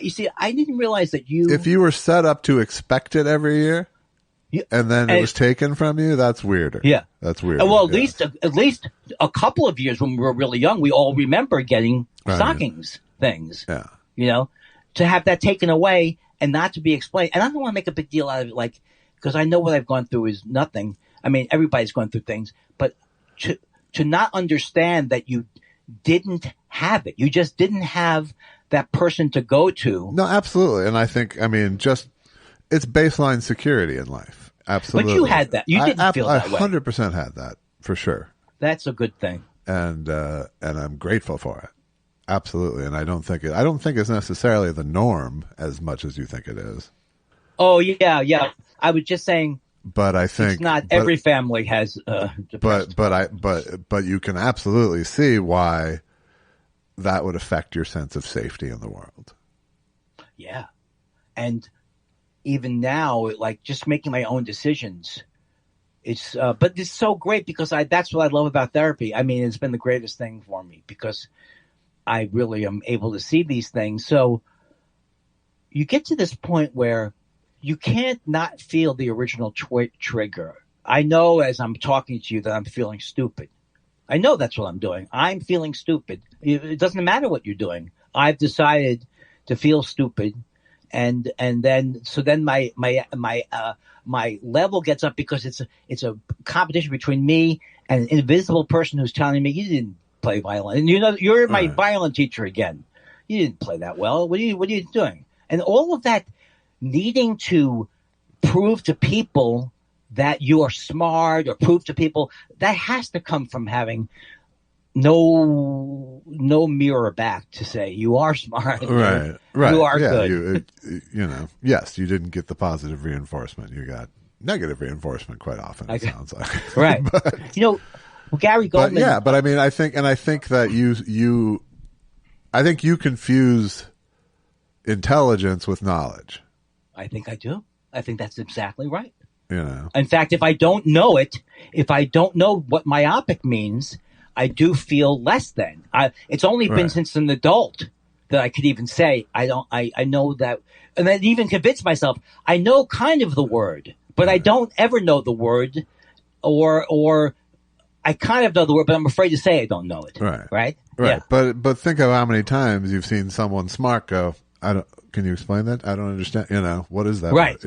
you see, I didn't realize that if you were set up to expect it every year, and then it was taken from you, that's weirder. Yeah. That's weird. Well, at least a couple of years when we were really young, we all remember getting stockings things. Yeah. You know, to have that taken away and not to be explained. And I don't want to make a big deal out of it, like, because I know what I've gone through is nothing. I mean, everybody's gone through things, but to not understand that you didn't have it, you just didn't have that person to go to. No, absolutely. And I think, it's baseline security in life. Absolutely. But you had that. You didn't feel that way. I 100% had that, for sure. That's a good thing. And I'm grateful for it. Absolutely. And I don't think it's necessarily the norm as much as you think it is. Oh, yeah. I was just saying. But I think it's not every family has depression. But you can absolutely see why that would affect your sense of safety in the world. Yeah. And even now, like, just making my own decisions, but it's so great because that's what I love about therapy. I mean, it's been the greatest thing for me because I really am able to see these things. So you get to this point where you can't not feel the original trigger. I know as I'm talking to you that I'm feeling stupid. I know that's what I'm doing. I'm feeling stupid. It doesn't matter what you're doing. I've decided to feel stupid. And then my level gets up because it's a competition between me and an invisible person who's telling me, you didn't play violin. And you're my violin teacher again. You didn't play that well. What are you doing? And all of that needing to prove to people that you are smart or prove to people, that has to come from having no mirror back to say you are smart. Right. You are good. Yes, you didn't get the positive reinforcement. You got negative reinforcement quite often, it sounds like. Right. But, Gary Goldman. But I mean, I think that you confuse intelligence with knowledge. I think I do. I think that's exactly right. In fact, if I don't know what myopic means, I do feel less than. It's only been since an adult that I could even say I know that, and then even convince myself I know kind of the word, but I don't ever know the word, or I kind of know the word, but I'm afraid to say I don't know it. Right. Yeah. But think of how many times you've seen someone smart go, can you explain that? I don't understand. What is that? Right.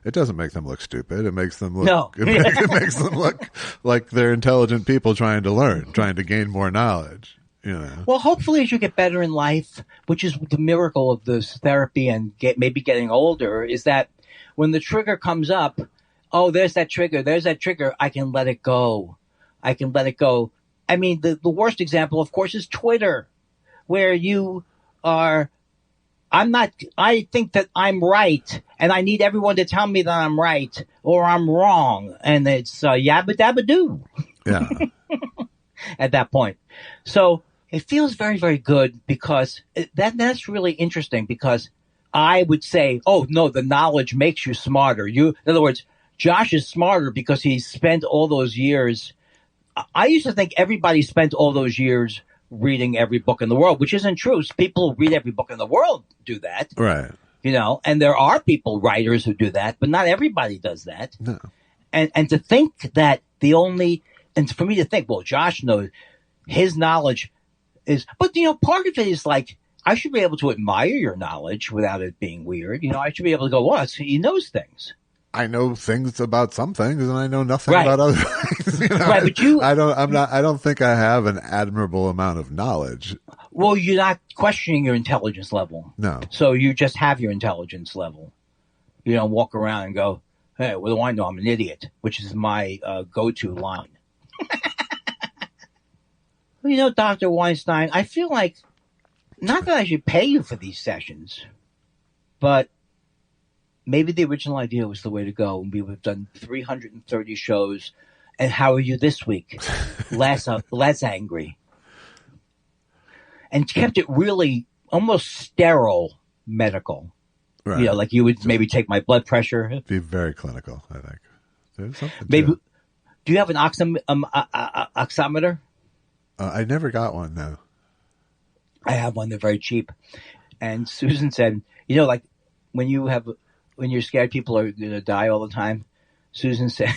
It doesn't make them look stupid. It makes them look, it makes them look like they're intelligent people trying to learn, trying to gain more knowledge, Well, hopefully as you get better in life, which is the miracle of this therapy and maybe getting older, is that when the trigger comes up, there's that trigger, I can let it go. I mean, the worst example, of course, is Twitter, where you are, I think that I'm right, and I need everyone to tell me that I'm right or I'm wrong, and it's yabba dabba doo. Yeah. At that point, so it feels very, very good because that's really interesting because I would say, no, the knowledge makes you smarter. In other words, Josh is smarter because he's spent all those years. I used to think everybody spent all those years reading every book in the world, which isn't true. People who read every book in the world do that. Right. And there are writers who do that, but not everybody does that. No. And to think that and for me to think, well, Josh knows his knowledge is, but part of it is like, I should be able to admire your knowledge without it being weird. I should be able to go, he knows things. I know things about some things, and I know nothing about other things. Right, but I don't think I have an admirable amount of knowledge. Well, you're not questioning your intelligence level. No. So you just have your intelligence level. You don't walk around and go, "Hey, what do I know? I'm an idiot," which is my go-to line. Well, Dr. Weinstein, I feel like, not that I should pay you for these sessions, but maybe the original idea was the way to go. And we would have done 330 shows. And how are you this week? Less angry. And kept it really almost sterile medical. Right. Like you would maybe take my blood pressure. Be very clinical, I think. There's something maybe. to it. Do you have an oximeter? I never got one, no. I have one. They're very cheap. And Susan said, like when you're scared people are going to die all the time, Susan said,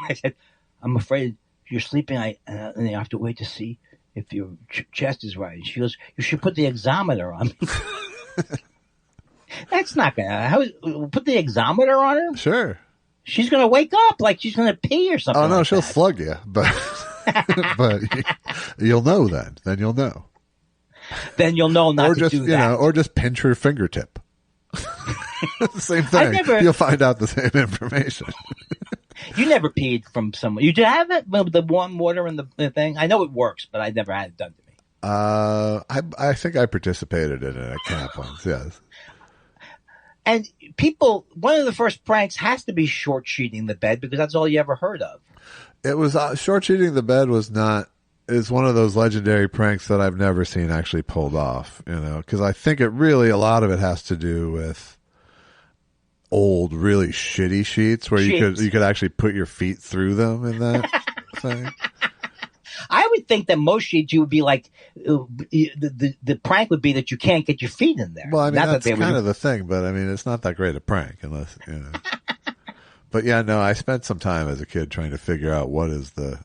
I said, I'm afraid you're sleeping and you have to wait to see if your chest is right. And she goes, you should put the exometer on me. That's not going to, put the exometer on her? Sure. She's going to wake up like she's going to pee or something. Oh, no, like she'll that. slug you, but you'll know then. Then you'll know. Then you'll know not to do that. Or just pinch her fingertip. Same thing. You'll find out the same information. You never peed from someone. You did have it, the warm water and the thing? I know it works, but I never had it done to me. I think I participated in it at camp once, yes. And one of the first pranks has to be short-sheeting the bed because that's all you ever heard of. It was short-sheeting the bed is one of those legendary pranks that I've never seen actually pulled off, because I think a lot of it has to do with old, really shitty sheets where you could actually put your feet through them in that thing. I would think that most sheets you would be like, the prank would be that you can't get your feet in there. Well, I mean, that's kind of the thing, but I mean, it's not that great a prank unless, But yeah, no, I spent some time as a kid trying to figure out what is the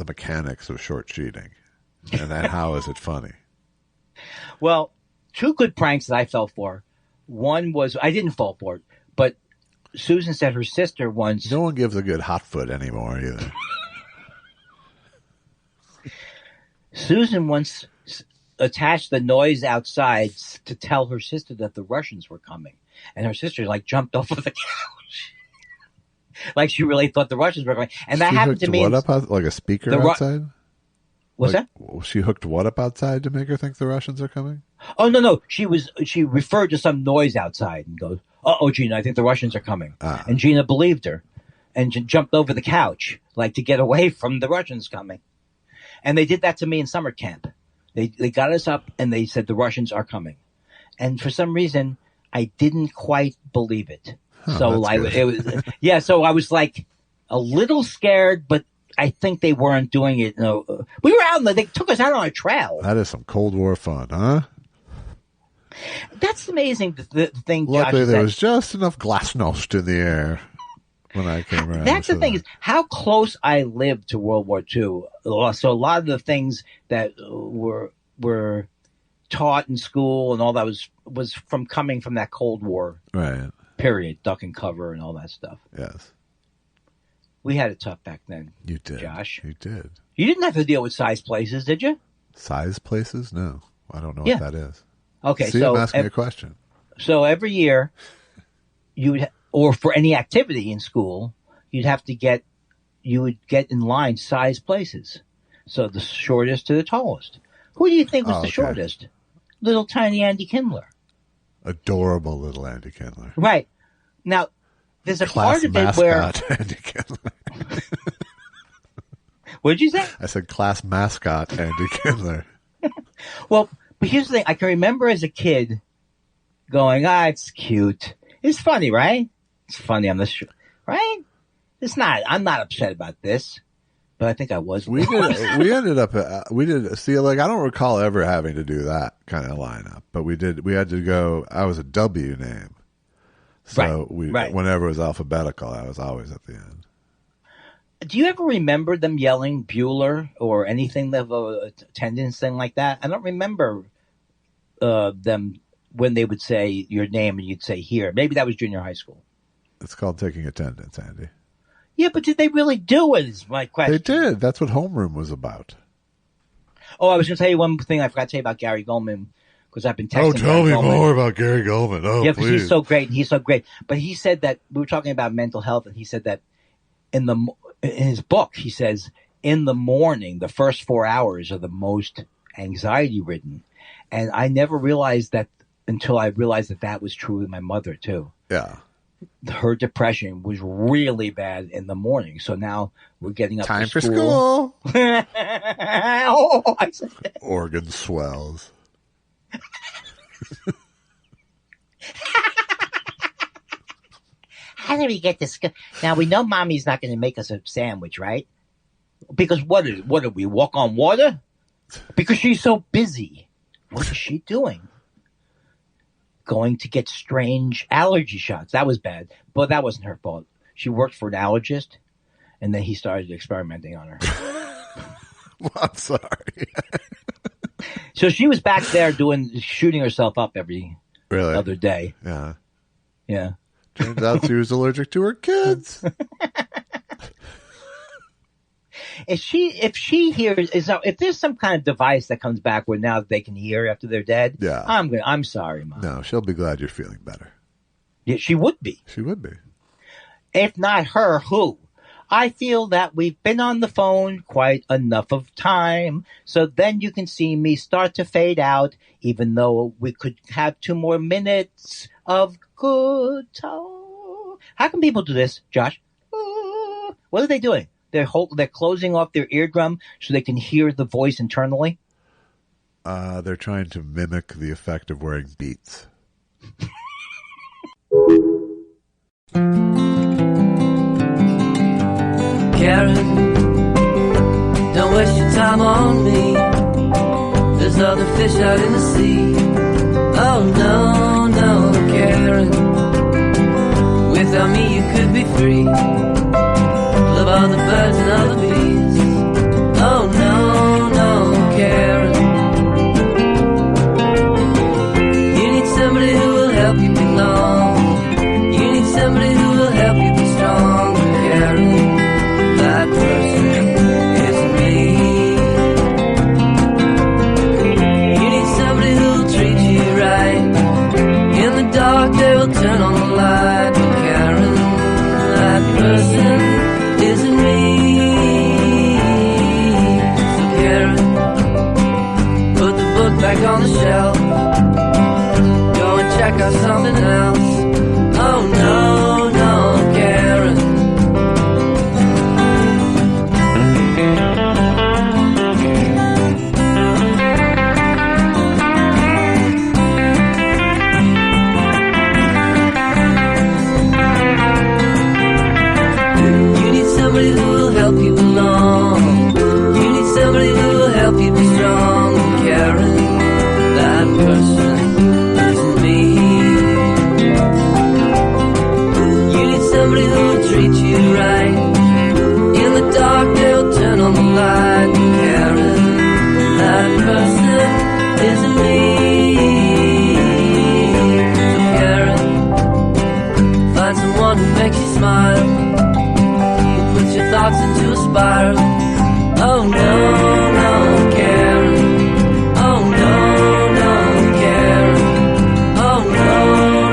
mechanics of short sheeting and then how is it funny. Well, two good pranks that I fell for. One was, I didn't fall for it, but Susan said her sister once. No one gives a good hot foot anymore either. Susan once attached the noise outside to tell her sister that the Russians were coming. And her sister jumped off of the couch. Like she really thought the Russians were coming. And that happened to me. What up, like a speaker outside? What's that? She hooked what up outside to make her think the Russians are coming? Oh, no. She referred to some noise outside and goes, "Uh-oh, Gina, I think the Russians are coming." And Gina believed her and jumped over the couch, to get away from the Russians coming. And they did that to me in summer camp. They got us up and they said the Russians are coming. And for some reason, I didn't quite believe it. Oh, so I was a little scared, but I think they weren't doing it. We were out, they took us out on a trail. That is some Cold War fun, huh? That's amazing. The thing, luckily, Josh, there was just enough glasnost in the air when I came around. That's the thing is how close I lived to World War II. So a lot of the things that were taught in school and all that was coming from that Cold War period, duck and cover and all that stuff. Yes. We had it tough back then. You did. Josh. You did. You didn't have to deal with size places, did you? Size places? No. I don't know what that is. Okay, See, I'm asking a question. So every year, or for any activity in school, you would get in line size places. So the shortest to the tallest. Who do you think was the shortest? Little tiny Andy Kindler. Adorable little Andy Kindler. Right. Now, there's a class part of it where Andy Kindler. What did you say? I said class mascot Andy Kindler. Well, but here's the thing. I can remember as a kid going, it's cute. It's funny, right? It's funny on this show, right? It's not. I'm not upset about this, but I think I was. We ended up. See, I don't recall ever having to do that kind of lineup, but we did. We had to go. I was a W name, so whenever it was alphabetical, I was always at the end. Do you ever remember them yelling Bueller or anything of a attendance thing like that? I don't remember them when they would say your name and you'd say here. Maybe that was junior high school. It's called taking attendance, Andy. Yeah, but did they really do it is my question. They did. That's what homeroom was about. Oh, I was going to tell you one thing I forgot to tell you about Gary Goldman, because I've been texting Oh, tell Gary me more about Gary Goldman. Oh, yeah, because please. he's so great. He's so great. But he said that, we were talking about mental health, and he said that in his book, he says, in the morning, the first 4 hours are the most anxiety-ridden. And I never realized that until I realized that was true with my mother, too. Yeah. Her depression was really bad in the morning. So now we're getting up Time to for school. Oh, I said that. Organ swells. How do we get this? Now, we know Mommy's not going to make us a sandwich, right? Because what do we walk on water? Because she's so busy. What is she doing? Going to get strange allergy shots. That was bad, but that wasn't her fault. She worked for an allergist, and then he started experimenting on her. Well, I'm sorry. So she was back there shooting herself up every other day. Yeah. Yeah. Turns out she was allergic to her kids. If she hears, if there's some kind of device that comes back where now they can hear after they're dead, yeah, I'm sorry, Mom. No, she'll be glad you're feeling better. Yeah, she would be. She would be. If not her, who? I feel that we've been on the phone quite enough of time, so then you can see me start to fade out, even though we could have 2 more minutes of good time. How can people do this, Josh? What are they doing? They're closing off their eardrum so they can hear the voice internally? They're trying to mimic the effect of wearing Beats. Karen, don't waste your time on me. There's other fish out in the sea. Oh no, no, Karen, without me you could be free. Love all the birds and all the bees. Oh no, no, Karen, you need somebody who will help you belong. You need somebody who will help you be strong. Karen, that person isn't me. You need somebody who'll treat you right. In the dark they will turn on the light. Karen, that person isn't me. So Karen, put the book back on the shelf. Go and check out something else. Oh no, no, Karen. Somebody who will help you belong. You need somebody who will help you be strong. Karen, that person isn't me. You need somebody who will treat you right. In the dark they'll turn on the light. Karen, that person isn't me. So Karen, find someone who makes you smile. Your thoughts into a spiral. Oh no, no, Karen. Oh no, no, Karen. Oh no,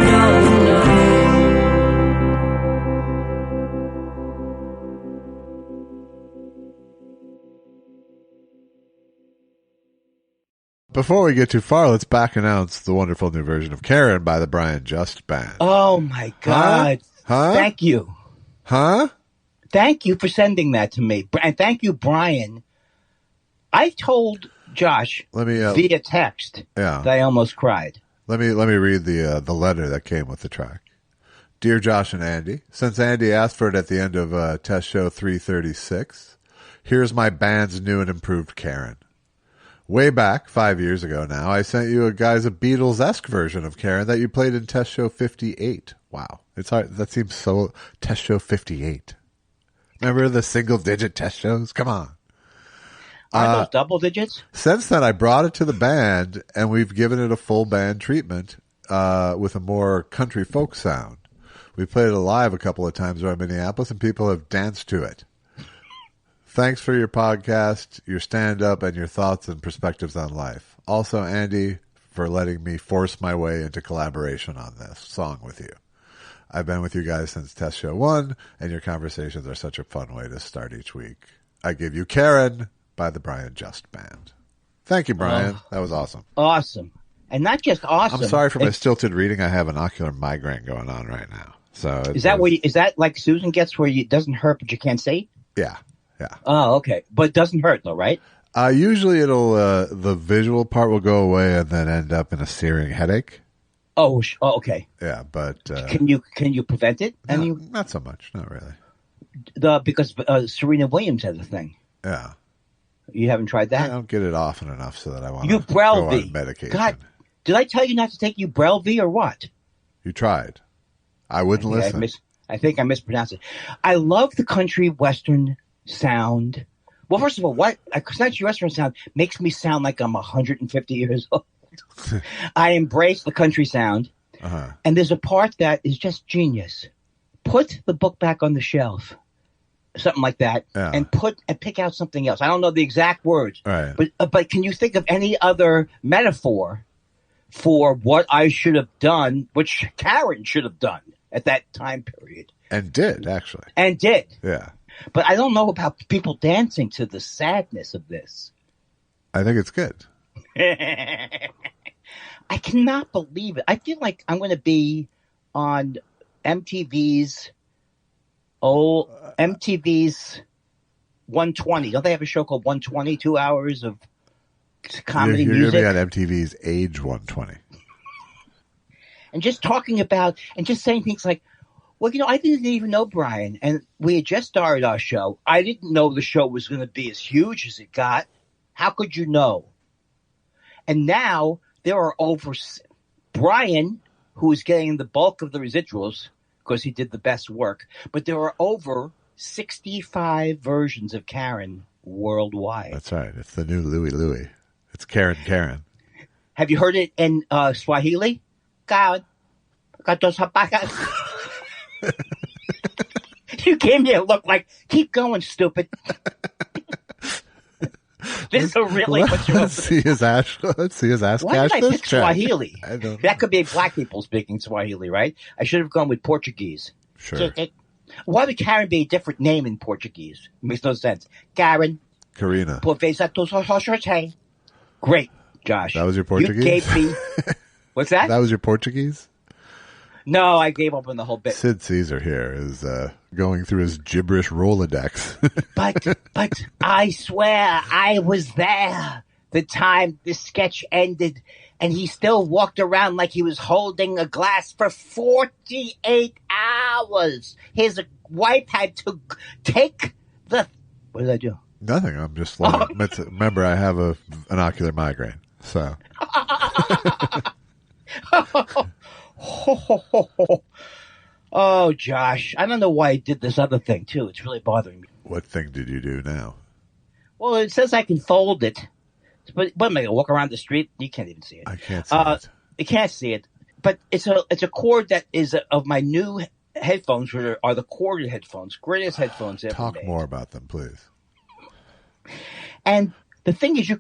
no, no. Before we get too far, let's back announce the wonderful new version of Karen by the Brian Just Band. Oh my God. Huh? Thank you. Huh? Thank you for sending that to me. And thank you, Brian. I told Josh via text that I almost cried. Let me read the letter that came with the track. Dear Josh and Andy, since Andy asked for it at the end of test show 336, here's my band's new and improved Karen. Way back, 5 years ago now, I sent you a Beatles-esque version of Karen that you played in test show 58. Wow. It's hard. That seems so... Test show 58. Remember the single-digit test shows? Come on. Are those double digits? Since then, I brought it to the band, and we've given it a full band treatment with a more country folk sound. We played it live a couple of times around Minneapolis, and people have danced to it. Thanks for your podcast, your stand-up, and your thoughts and perspectives on life. Also, Andy, for letting me force my way into collaboration on this song with you. I've been with you guys since Test Show 1, and your conversations are such a fun way to start each week. I give you Karen by the Brian Just Band. Thank you, Brian. That was awesome. Awesome. And not just awesome. I'm sorry for my stilted reading. I have an ocular migraine going on right now. So is that like Susan gets where it doesn't hurt but you can't see? Yeah. Oh, okay. But it doesn't hurt though, right? Usually it'll the visual part will go away and then end up in a searing headache. Oh, okay. Yeah, but can you prevent it? No, not so much. Not really. Because Serena Williams has a thing. Yeah. You haven't tried that? I don't get it often enough so that I want to go on medication. God, did I tell you not to take Ubrelvy or what? You tried. I wouldn't listen. I think I mispronounced it. I love the country western sound. Well, first of all, country western sound makes me sound like I'm 150 years old. I embrace the country sound. Uh-huh. And there's a part that is just genius. Put the book back on the shelf. Something like that, and pick out something else. I don't know the exact words, right. but can you think of any other metaphor for what I should have done, which Karen should have done at that time period? And did, actually. Yeah. But I don't know about people dancing to the sadness of this. I think it's good. I cannot believe it. I feel like I'm going to be on MTV's 120. Don't they have a show called 120, 2 hours of comedy music? You're going to be on MTV's Age 120. And just talking about, and just saying things like, well, I didn't even know Brian, and we had just started our show. I didn't know the show was going to be as huge as it got. How could you know? And now there are Brian, who is getting the bulk of the residuals, because he did the best work. But there are over 65 versions of Karen worldwide. That's right. It's the new Louie. It's Karen. Have you heard it in Swahili? Karen. You gave me a look like, keep going, stupid. This is really what you're Let's see his ass. Why did I pick Swahili? That could be black people speaking Swahili, right? I should have gone with Portuguese. Sure. Why would Karen be a different name in Portuguese? It makes no sense. Karen. Karina. Great, Josh. That was your Portuguese? You gave me... What's that? That was your Portuguese? No, I gave up on the whole bit. Sid Caesar here is going through his gibberish Rolodex. But I swear I was there the time this sketch ended, and he still walked around like he was holding a glass for 48 hours. His wife had to take the... What did I do? Nothing. I'm just remember, I have an ocular migraine, so... Oh, Josh, I don't know why I did this other thing, too. It's really bothering me. What thing did you do now? Well, it says I can fold it. But what am I going to walk around the street? You can't even see it. I can't see it. You can't see it. But it's a cord that is of my new headphones, which are the corded headphones. Greatest headphones ever Talk made. more about them, please. And the thing is,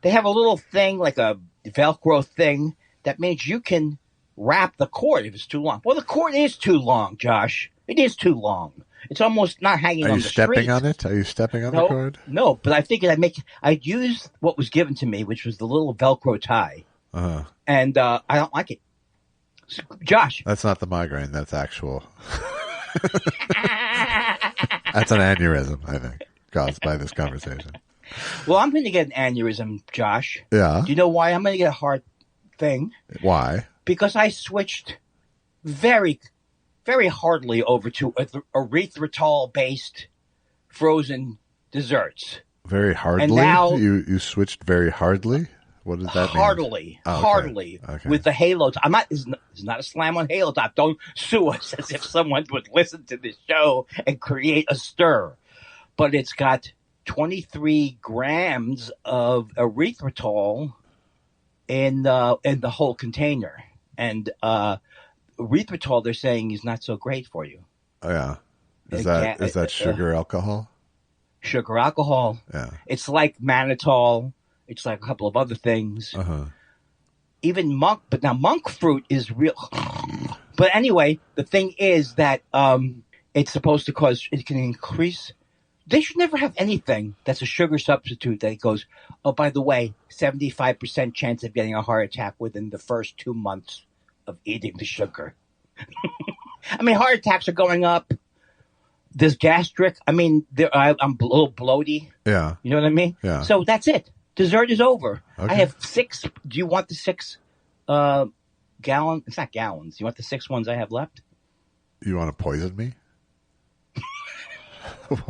they have a little thing, like a Velcro thing, that means you can wrap the cord if it's too long. Well, the cord is too long, Josh. It is too long. It's almost not hanging on the street. Are you stepping on it? Are you stepping on the cord? No, but I figured I'd use what was given to me, which was the little Velcro tie. Uh-huh. And I don't like it. So, Josh. That's not the migraine. That's actual. That's an aneurysm, I think, caused by this conversation. Well, I'm going to get an aneurysm, Josh. Yeah. Do you know why I'm going to get a heart thing? Why? Because I switched very, very hardly over to erythritol-based frozen desserts. Very hardly? And now, you switched very hardly? What does that mean? Heartily, okay. With the Halo Top. It's not a slam on Halo Top. Don't sue us as if someone would listen to this show and create a stir. But it's got 23 grams of erythritol in the whole container. And erythritol, they're saying, is not so great for you. Oh, yeah. Is that sugar alcohol? Sugar alcohol. Yeah. It's like mannitol. It's like a couple of other things. Uh-huh. Even monk, but now monk fruit is real. But anyway, the thing is that it's supposed to cause, it can increase. They should never have anything that's a sugar substitute that goes, oh, by the way, 75% chance of getting a heart attack within the first 2 months of eating the sugar. I mean, heart attacks are going up. There's gastric. I mean, I'm a little bloaty. Yeah. You know what I mean? Yeah. So that's it. Dessert is over. Okay. I have 6. Do you want the 6 gallon? It's not gallons. You want the 6 ones I have left? You want to poison me?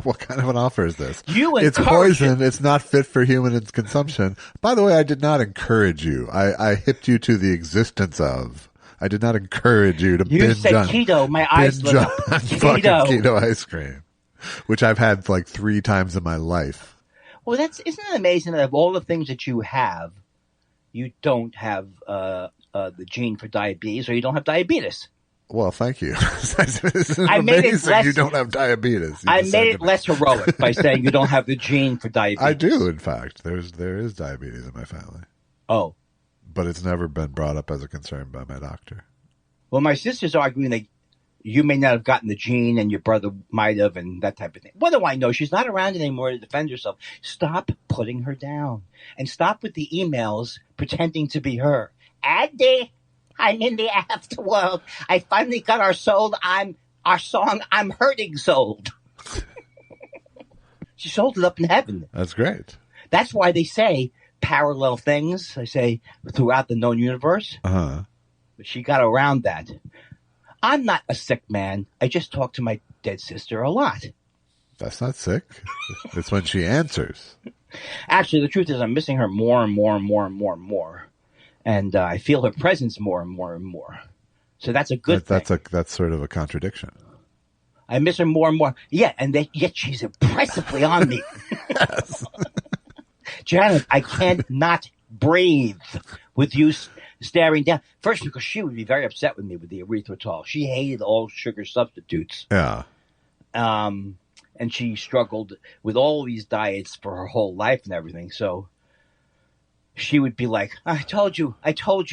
What kind of an offer is this? It's poison. It's not fit for human consumption. By the way, I did not encourage you. I hipped you to the existence of. I did not encourage you to binge on. You said keto. My eyes lit up. Keto ice cream, which I've had like 3 times in my life. Well, isn't it amazing that of all the things that you have, you don't have the gene for diabetes, or you don't have diabetes? Well, thank you. I made it less. You don't have diabetes. I made it less heroic by saying you don't have the gene for diabetes. I do, in fact. There is diabetes in my family. Oh. But it's never been brought up as a concern by my doctor. Well, my sister's arguing that you may not have gotten the gene and your brother might have, and that type of thing. What do I know? She's not around anymore to defend herself. Stop putting her down. And stop with the emails pretending to be her. Andy, I'm in the afterworld. I finally got our song, I'm Hurting sold. She sold it up in heaven. That's great. That's why they say parallel things. I say throughout the known universe. Uh-huh. But she got around that. I'm not a sick man. I just talk to my dead sister a lot. That's not sick. It's when she answers. Actually, the truth is I'm missing her more and more and more and more and more. And I feel her presence more and more and more. So that's a good thing. That's sort of a contradiction. I miss her more and more. Yeah, and yet she's impressively on me. Yes. Janet, I can't not breathe with you staring down. First, because she would be very upset with me with the erythritol. She hated all sugar substitutes. Yeah. And she struggled with all these diets for her whole life and everything. So she would be like, I told you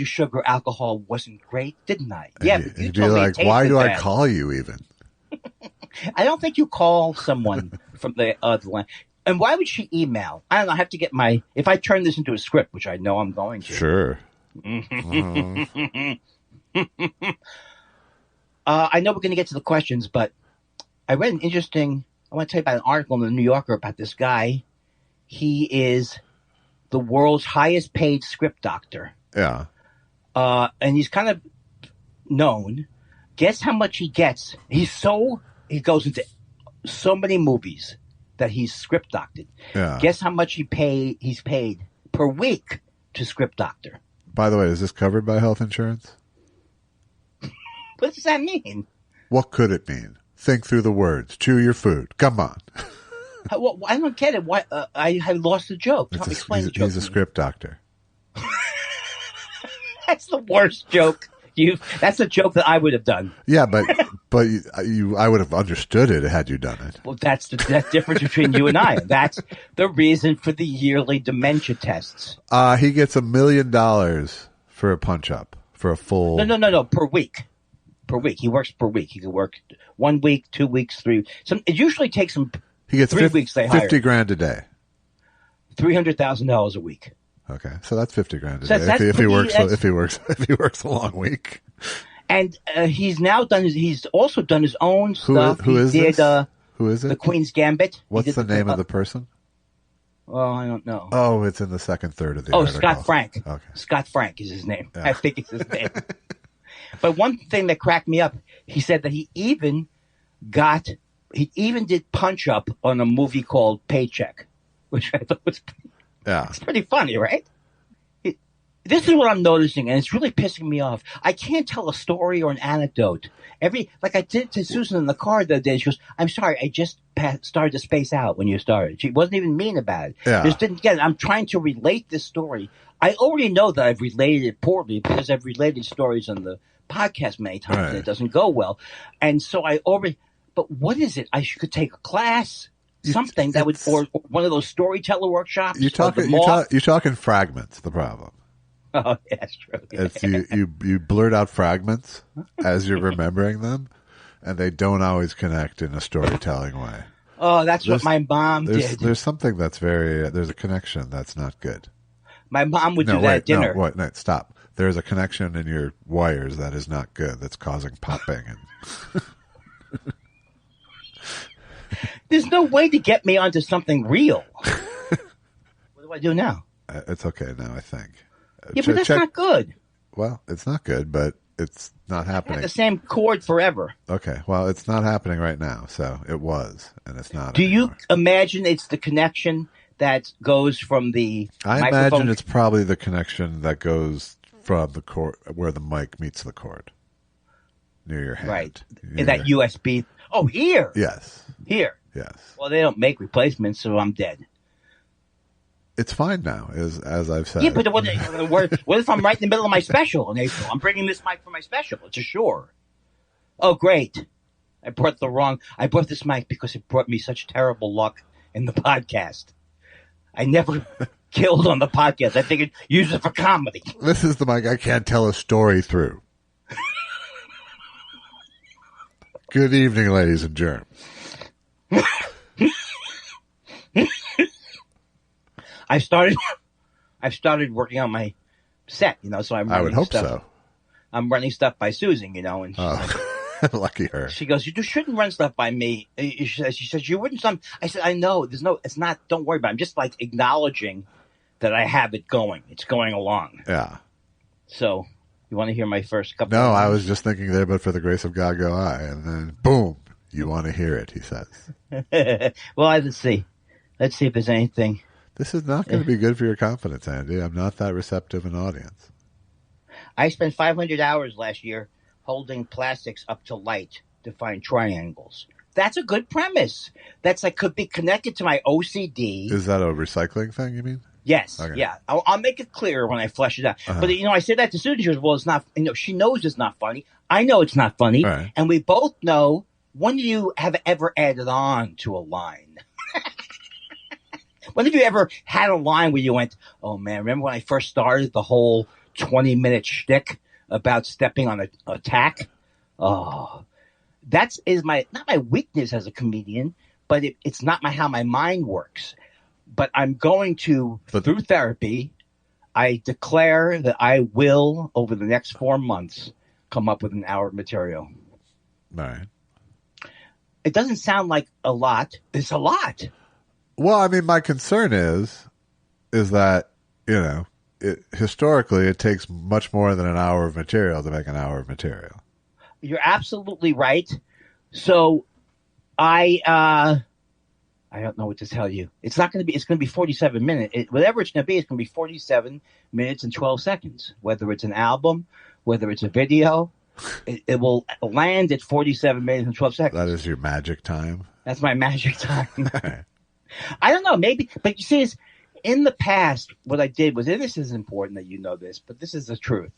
sugar alcohol wasn't great, didn't I? Yeah, but you told me it tasted why do bad. I call you even? I don't think you call someone from the other line. And why would she email? I don't know. I have to get if I turn this into a script, which I know I'm going to. Sure. I know we're going to get to the questions, but I read I want to tell you about an article in the New Yorker about this guy. He is the world's highest paid script doctor. Yeah. And he's kind of known. Guess how much he gets? He goes into so many movies that he's script doctored. Yeah. Guess how much he's paid per week to script doctor? By the way, is this covered by health insurance? What does that mean? What could it mean? Think through the words. Chew your food. Come on. Well, I don't get it. Why? I lost the joke. Explain the joke. He's a script doctor. That's the worst joke. That's a joke that I would have done. Yeah, but I would have understood it had you done it. Well, that's the difference between you and I. That's the reason for the yearly dementia tests. He gets $1 million for a punch up for a full. No. Per week. Per week. He works per week. He can work 1 week, 2 weeks, 3. It usually takes him. He gets 3 weeks. They hire $50,000 a day. $300,000 a week. Okay, so that's $50,000 a day if he works a long week. And he's also done his own stuff. Who is this? Who is it? The Queen's Gambit. What's the name of the person? Well, I don't know. Oh, it's in the second third of the article. Scott Frank. Okay. Scott Frank is his name. Yeah. I think it's his name. But one thing that cracked me up, he said that he even did punch up on a movie called Paycheck, which I thought was it's pretty funny, right? This is what I'm noticing, and it's really pissing me off. I can't tell a story or an anecdote. Like I did to Susan in the car the other day. She goes, I'm sorry, I just started to space out when you started. She wasn't even mean about it. Yeah. Just didn't get it. I'm trying to relate this story. I already know that I've related it poorly because I've related stories on the podcast many times, and it doesn't go well. And so but what is it? I could take a class, something that would, or one of those storyteller workshops. You're talking fragments, the problem. Oh, yeah, that's true. It's you blurt out fragments as you're remembering them, and they don't always connect in a storytelling way. Oh, that's what my mom did. There's something that's there's a connection that's not good. My mom would do that at dinner. No, stop. There's a connection in your wires that is not good, that's causing popping. There's no way to get me onto something real. What do I do now? It's okay now, I think. Yeah, but that's not good. Well, it's not good, but it's not happening. The same chord forever. Okay, well, it's not happening right now, so it was, and it's not. Do anymore. You imagine it's the connection that goes from the I imagine it's probably the connection that goes from the cord, where the mic meets the cord, near your hand. Right. In that USB. Oh, here. Yes. Here. Yes. Well, they don't make replacements, so I'm dead. It's fine now, as I've said. Yeah, but what if I'm right in the middle of my special in April? I'm bringing this mic for my special. It's a Shure. Oh, great. I brought this mic because it brought me such terrible luck in the podcast. I never killed on the podcast. I figured use it for comedy. This is the mic I can't tell a story through. Good evening, ladies and germs. I've started working on my set, so I would hope so. I'm running stuff by Susan, and she's lucky her. She goes, you shouldn't run stuff by me. She says, you wouldn't. I said, I know. It's not. Don't worry about it. I'm just like acknowledging that I have it going. It's going along. Yeah. So, you want to hear my first couple? No, I was just thinking there, but for the grace of God go I, and then boom, you want to hear it. He says. Well, let's see. Let's see if there's anything. This is not going to be good for your confidence, Andy. I'm not that receptive an audience. I spent 500 hours last year holding plastics up to light to find triangles. That's a good premise. That's could be connected to my OCD. Is that a recycling thing, you mean? Yes. Okay. Yeah. I'll make it clear when I flesh it out. Uh-huh. But, I said that to Susan. She goes, well, it's not, she knows it's not funny. I know it's not funny. Right. And we both know, when do you have ever added on to a line? When have you ever had a line where you went, oh, man, remember when I first started the whole 20-minute shtick about stepping on a tack? Oh, not my weakness as a comedian, but it's not how my mind works. But I'm going to, through therapy, I declare that I will, over the next 4 months, come up with an hour of material. All right. It doesn't sound like a lot. It's a lot. Well, I mean, my concern is that, historically it takes much more than an hour of material to make an hour of material. You're absolutely right. So I don't know what to tell you. It's going to be 47 minutes. Whatever it's going to be, it's going to be 47 minutes and 12 seconds. Whether it's an album, whether it's a video, it will land at 47 minutes and 12 seconds. That is your magic time? That's my magic time. I don't know, maybe, but you see, in the past, what I did was, and this is important that you know this, but this is the truth.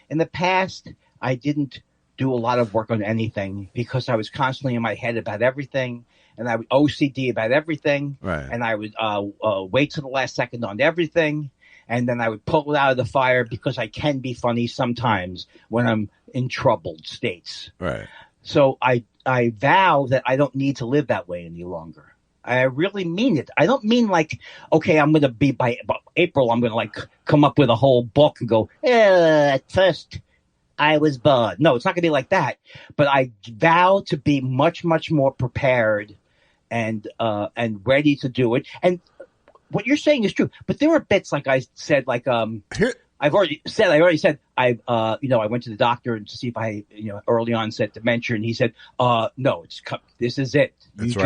In the past, I didn't do a lot of work on anything because I was constantly in my head about everything, and I would OCD about everything, right. And I would wait till the last second on everything, and then I would pull it out of the fire because I can be funny sometimes when I'm in troubled states. Right. So I vow that I don't need to live that way any longer. I really mean it. I don't mean okay, I'm going to be by April, I'm going to come up with a whole book and go, at first I was bored. No, it's not going to be like that. But I vow to be much, much more prepared and ready to do it. And what you're saying is true. But there are bits, like I said, I already said I went to the doctor to see if I early onset dementia, and he said, no, this is it. It's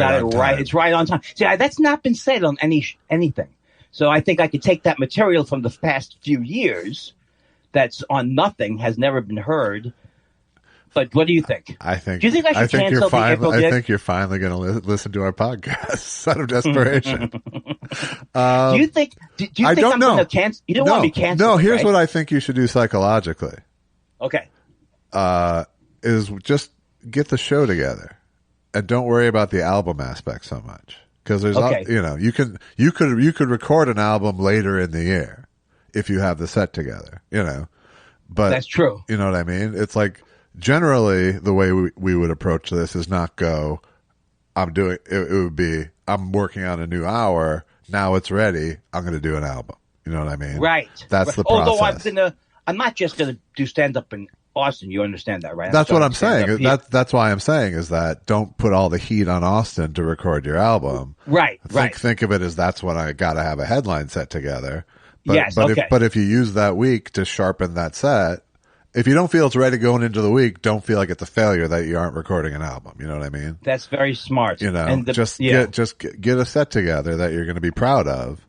right on time. See, that's not been said on anything. So I think I could take that material from the past few years that's on nothing, has never been heard. But what do you think? Do you think I should cancel the April gig? I think you're finally going to listen to our podcast out of desperation. Do you think? Do you think I'm going to cancel? You don't want me canceled? No. Here's right? what I think you should do psychologically. Okay. is just get the show together and don't worry about the album aspect so much. Because there's, you could record an album later in the year if you have the set together, But that's true. You know what I mean? It's like generally the way we would approach this is not go. It would be I'm working on a new hour. Now it's ready. I'm going to do an album. You know what I mean? Right. That's the process. Although I'm not just going to do stand up in Austin. You understand that, right? That's what I'm saying. That's why I'm saying is that don't put all the heat on Austin to record your album. Right. Think of it as that's when I got to have a headline set together. But, yes. But if you use that week to sharpen that set, if you don't feel it's ready going into the week, don't feel like it's a failure that you aren't recording an album. You know what I mean? That's very smart. Just get a set together that you're going to be proud of,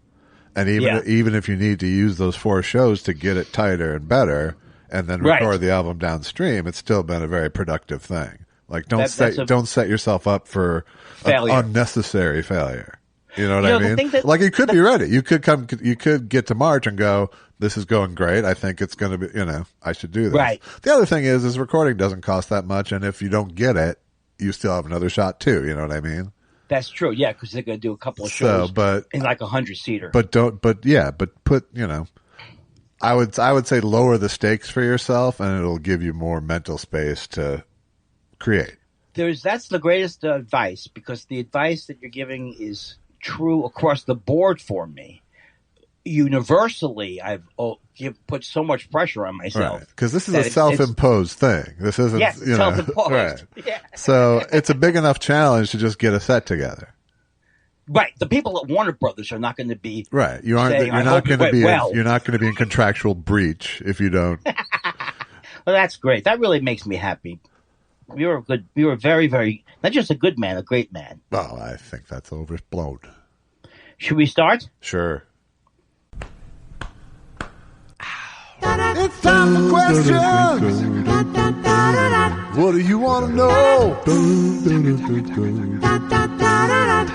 and even if you need to use those 4 shows to get it tighter and better, and then record the album downstream, it's still been a very productive thing. Like don't set yourself up for an unnecessary failure. You know what I mean? Like you could be ready. You could get to March and go, this is going great. I think it's going to be, I should do this. Right. The other thing is recording doesn't cost that much. And if you don't get it, you still have another shot too. You know what I mean? That's true. Yeah. Cause they're going to do a couple of shows in like 100-seater. But put, I would say lower the stakes for yourself and it'll give you more mental space to create. That's the greatest advice because the advice that you're giving is true across the board for me. Universally, I've put so much pressure on myself because this is a self-imposed thing. This isn't, self-imposed. Right. Yeah. So it's a big enough challenge to just get a set together. Right. The people at Warner Brothers are not going to be right. You're not going to be in contractual breach if you don't. Well, that's great. That really makes me happy. You're very, very not just a good man, a great man. Well, I think that's overblown. Should we start? Sure. It's time for questions. What do you want to know?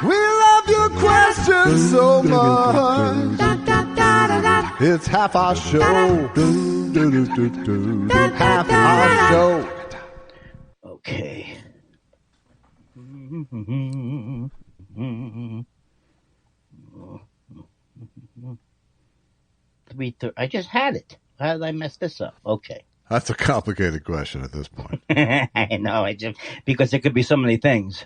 We love your questions so much. It's half our show. Half our show. Okay. 3:30. I just had it. How did I mess this up? Okay. That's a complicated question at this point. I know. Because there could be so many things.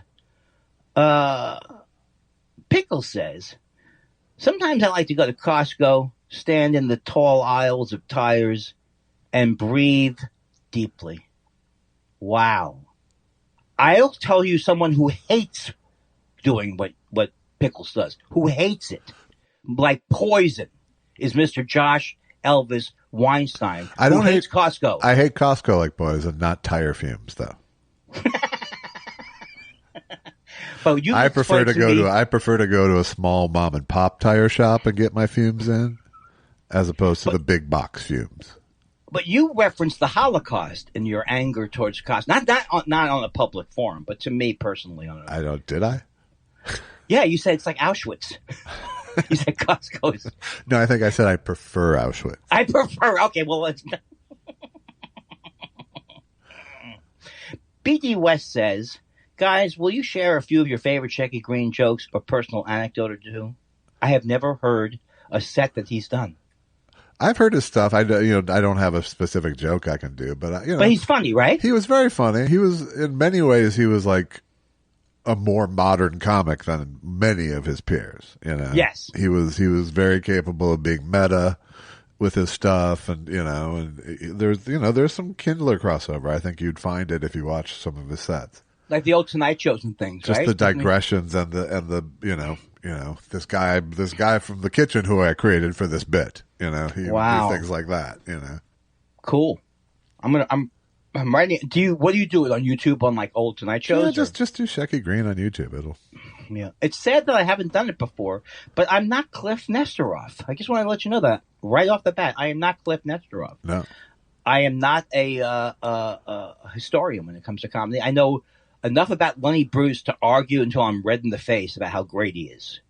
Pickle says, sometimes I like to go to Costco, stand in the tall aisles of tires, and breathe deeply. Wow. I'll tell you someone who hates doing what Pickles does, who hates it, like poison, is Mr. Josh Elvis Weinstein. Who hates Costco. I hate Costco like poison, not tire fumes, though. But I prefer to go to a small mom and pop tire shop and get my fumes in, as opposed to the big box fumes. But you referenced the Holocaust in your anger towards Costco. Not on a public forum, but to me personally. Did I? Yeah, you said it's like Auschwitz. You said Costco is... No, I think I said I prefer Auschwitz. I prefer... Okay, well, let's... BD West says, guys, will you share a few of your favorite Shecky Green jokes or personal anecdote or two? I have never heard a set that he's done. I've heard his stuff. I don't have a specific joke I can do, but But he's funny, right? He was very funny. He was, in many ways, he was like a more modern comic than many of his peers. Yes, he was very capable of being meta with his stuff, and there's some Kindler crossover. I think you'd find it if you watch some of his sets, like the old Tonight Shows and things. Just right? the digressions and the this guy from the kitchen who I created for this bit. He would do things like that. Cool. I'm writing. What do you do it on YouTube on like old Tonight Shows? Yeah, just do Shecky Green on YouTube. Yeah. It's sad that I haven't done it before, but I'm not Cliff Nesteroff. I just want to let you know that right off the bat. I am not Cliff Nesteroff. No. I am not a historian when it comes to comedy. I know enough about Lenny Bruce to argue until I'm red in the face about how great he is.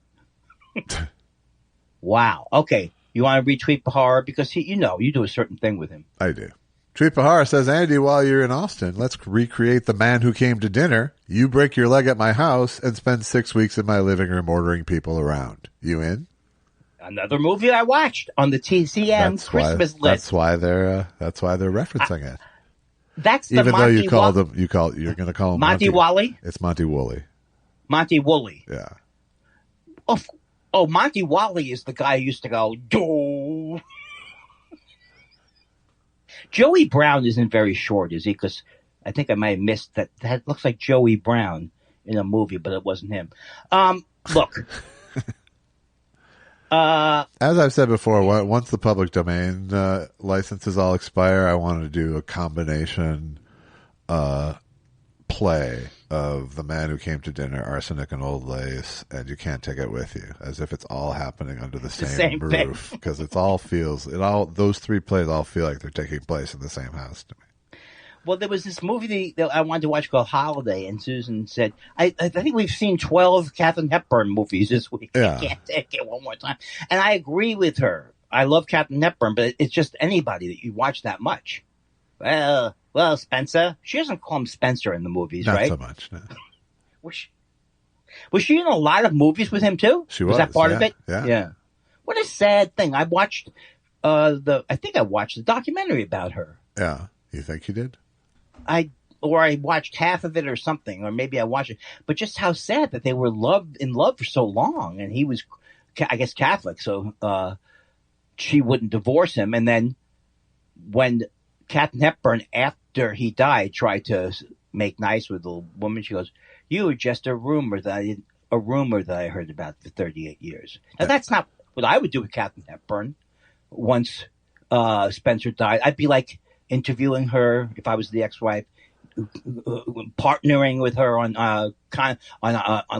Wow. Okay. You want to retweet Bahar because you do a certain thing with him. I do. Tweet Pahara says, Andy, while you're in Austin, let's recreate The Man Who Came to Dinner. You break your leg at my house and spend 6 weeks in my living room ordering people around. You in? Another movie I watched on the TCM Christmas list. That's why they're referencing it. That's the even Monty though you're going to call him Monty Wally. It's Monty Woolley. Monty Woolley. Yeah. Oh, Monty Wally is the guy who used to go, "Doo." Joey Brown isn't very short, is he? Because I think I might have missed that. That looks like Joey Brown in a movie, but it wasn't him. Look. As I've said before, once the public domain licenses all expire, I want to do a combination play of The Man Who Came to Dinner, Arsenic and Old Lace, and You Can't Take It With You, as if it's all happening under the same roof, because those three plays all feel like they're taking place in the same house to me. Well, there was this movie that I wanted to watch called Holiday, and Susan said, I think we've seen 12 Katharine Hepburn movies this week. Yeah. I can't take it one more time. And I agree with her. I love Katharine Hepburn, but it's just anybody that you watch that much. Well, Spencer. She doesn't call him Spencer in the movies, right? Not so much, no. Was she in a lot of movies with him, too? She was. That part of it? Yeah. What a sad thing. I watched I think I watched the documentary about her. Yeah. You think you did? I watched half of it or something, or maybe I watched it. But just how sad that they were in love for so long, and he was, I guess, Catholic, so she wouldn't divorce him. And then when Katharine Hepburn, after he died, tried to make nice with the woman, she goes, "You were just a rumor that I heard about for 38 years." Now that's not what I would do with Katharine Hepburn. Once Spencer died, I'd be like interviewing her if I was the ex-wife, partnering with her on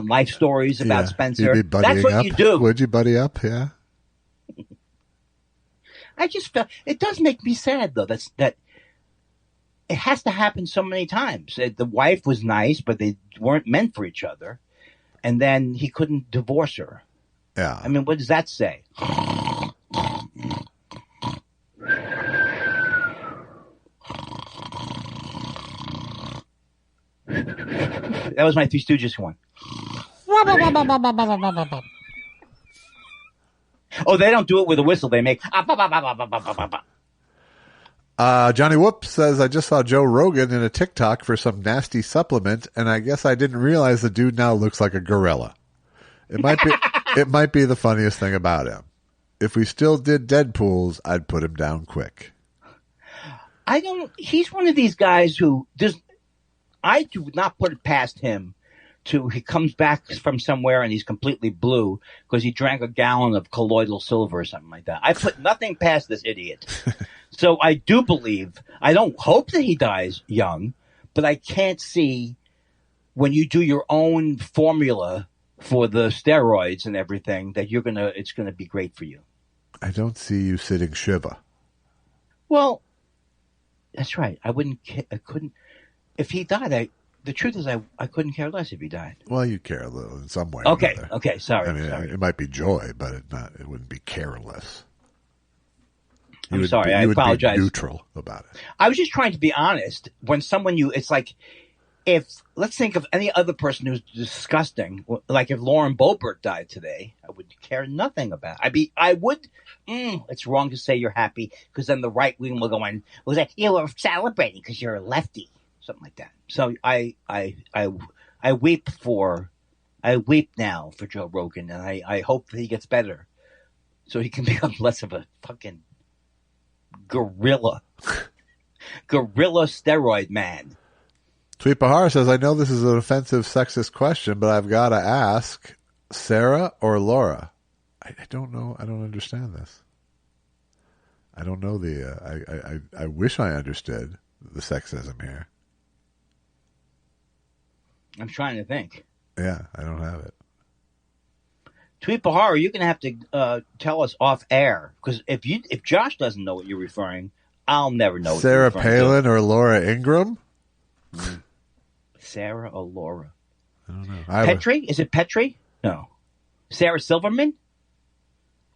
life stories about Spencer. That's what you do. Would you buddy up? Yeah. I just felt it does make me sad though. That it has to happen so many times. The wife was nice, but they weren't meant for each other, and then he couldn't divorce her. Yeah. I mean, what does that say? That was my Three Stooges one. Oh, they don't do it with a whistle. They make. Johnny Whoop says, I just saw Joe Rogan in a TikTok for some nasty supplement, and I guess I didn't realize the dude now looks like a gorilla. It might be the funniest thing about him. If we still did Deadpools, I'd put him down quick. He's one of these guys who I do not put it past him he comes back from somewhere and he's completely blue because he drank a gallon of colloidal silver or something like that. I put nothing past this idiot. So I do believe, I don't hope that he dies young, but I can't see when you do your own formula for the steroids and everything that it's going to be great for you. I don't see you sitting Shiva. Well, that's right. I couldn't, if he died, the truth is I couldn't care less if he died. Well, you care a little in some way. Okay, sorry. I mean, sorry. It might be joy, but it wouldn't be careless. I'm sorry. I apologize. Be neutral about it. I was just trying to be honest. When it's like, let's think of any other person who's disgusting. Like if Lauren Boebert died today, I would care nothing about it. It's wrong to say you're happy because then the right wing will go in. We'll say, we're celebrating because you're a lefty. Something like that. So I weep now for Joe Rogan, and I hope that he gets better, so he can become less of a fucking gorilla steroid man. Tweet Bahar says, I know this is an offensive sexist question, but I've got to ask, Sarah or Laura? I don't know. I don't understand this. I don't know I wish I understood the sexism here. I'm trying to think. Yeah, I don't have it. Tweet Bahar, you're going to have to tell us off air, because if Josh doesn't know what you're referring, I'll never know. Sarah Palin or Laura Ingraham? Sarah or Laura? I don't know. Petrie? Is it Petrie? No. Sarah Silverman?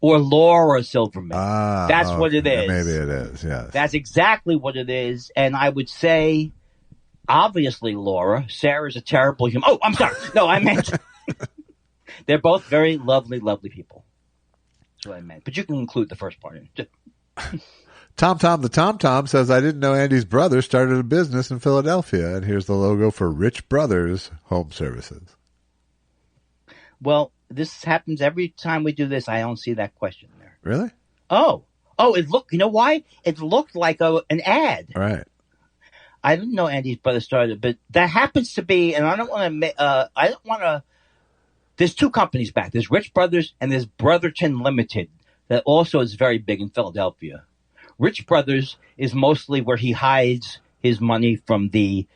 or Laura Silverman. That's what it is. Maybe it is, yes. That's exactly what it is. And I would say, obviously, Laura. Sarah's a terrible human. Oh, I'm sorry. No, I meant they're both very lovely, lovely people. That's what I meant. But you can include the first part in it. Tom the Tom says, I didn't know Andy's brother started a business in Philadelphia. And here's the logo for Rich Brothers Home Services. Well, this happens every time we do this. I don't see that question there. Really? Oh, it looked, you know why? It looked like an ad. Right. I didn't know Andy's brother started, but that happens to be, and I don't want to, there's two companies back. There's Rich Brothers and there's Brotherton Limited that also is very big in Philadelphia. Rich Brothers is mostly where he hides his money from the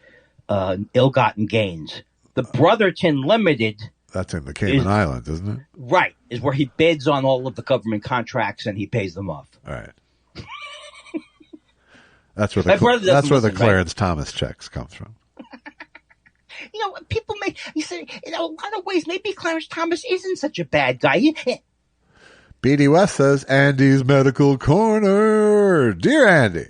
ill-gotten gains. The Brotherton Limited, that's in the Cayman Islands, isn't it? Right, is where he bids on all of the government contracts and he pays them off. All right. That's where the Clarence Thomas checks comes from. You know, people you say, in a lot of ways, maybe Clarence Thomas isn't such a bad guy. BD West says, Andy's Medical Corner. Dear Andy,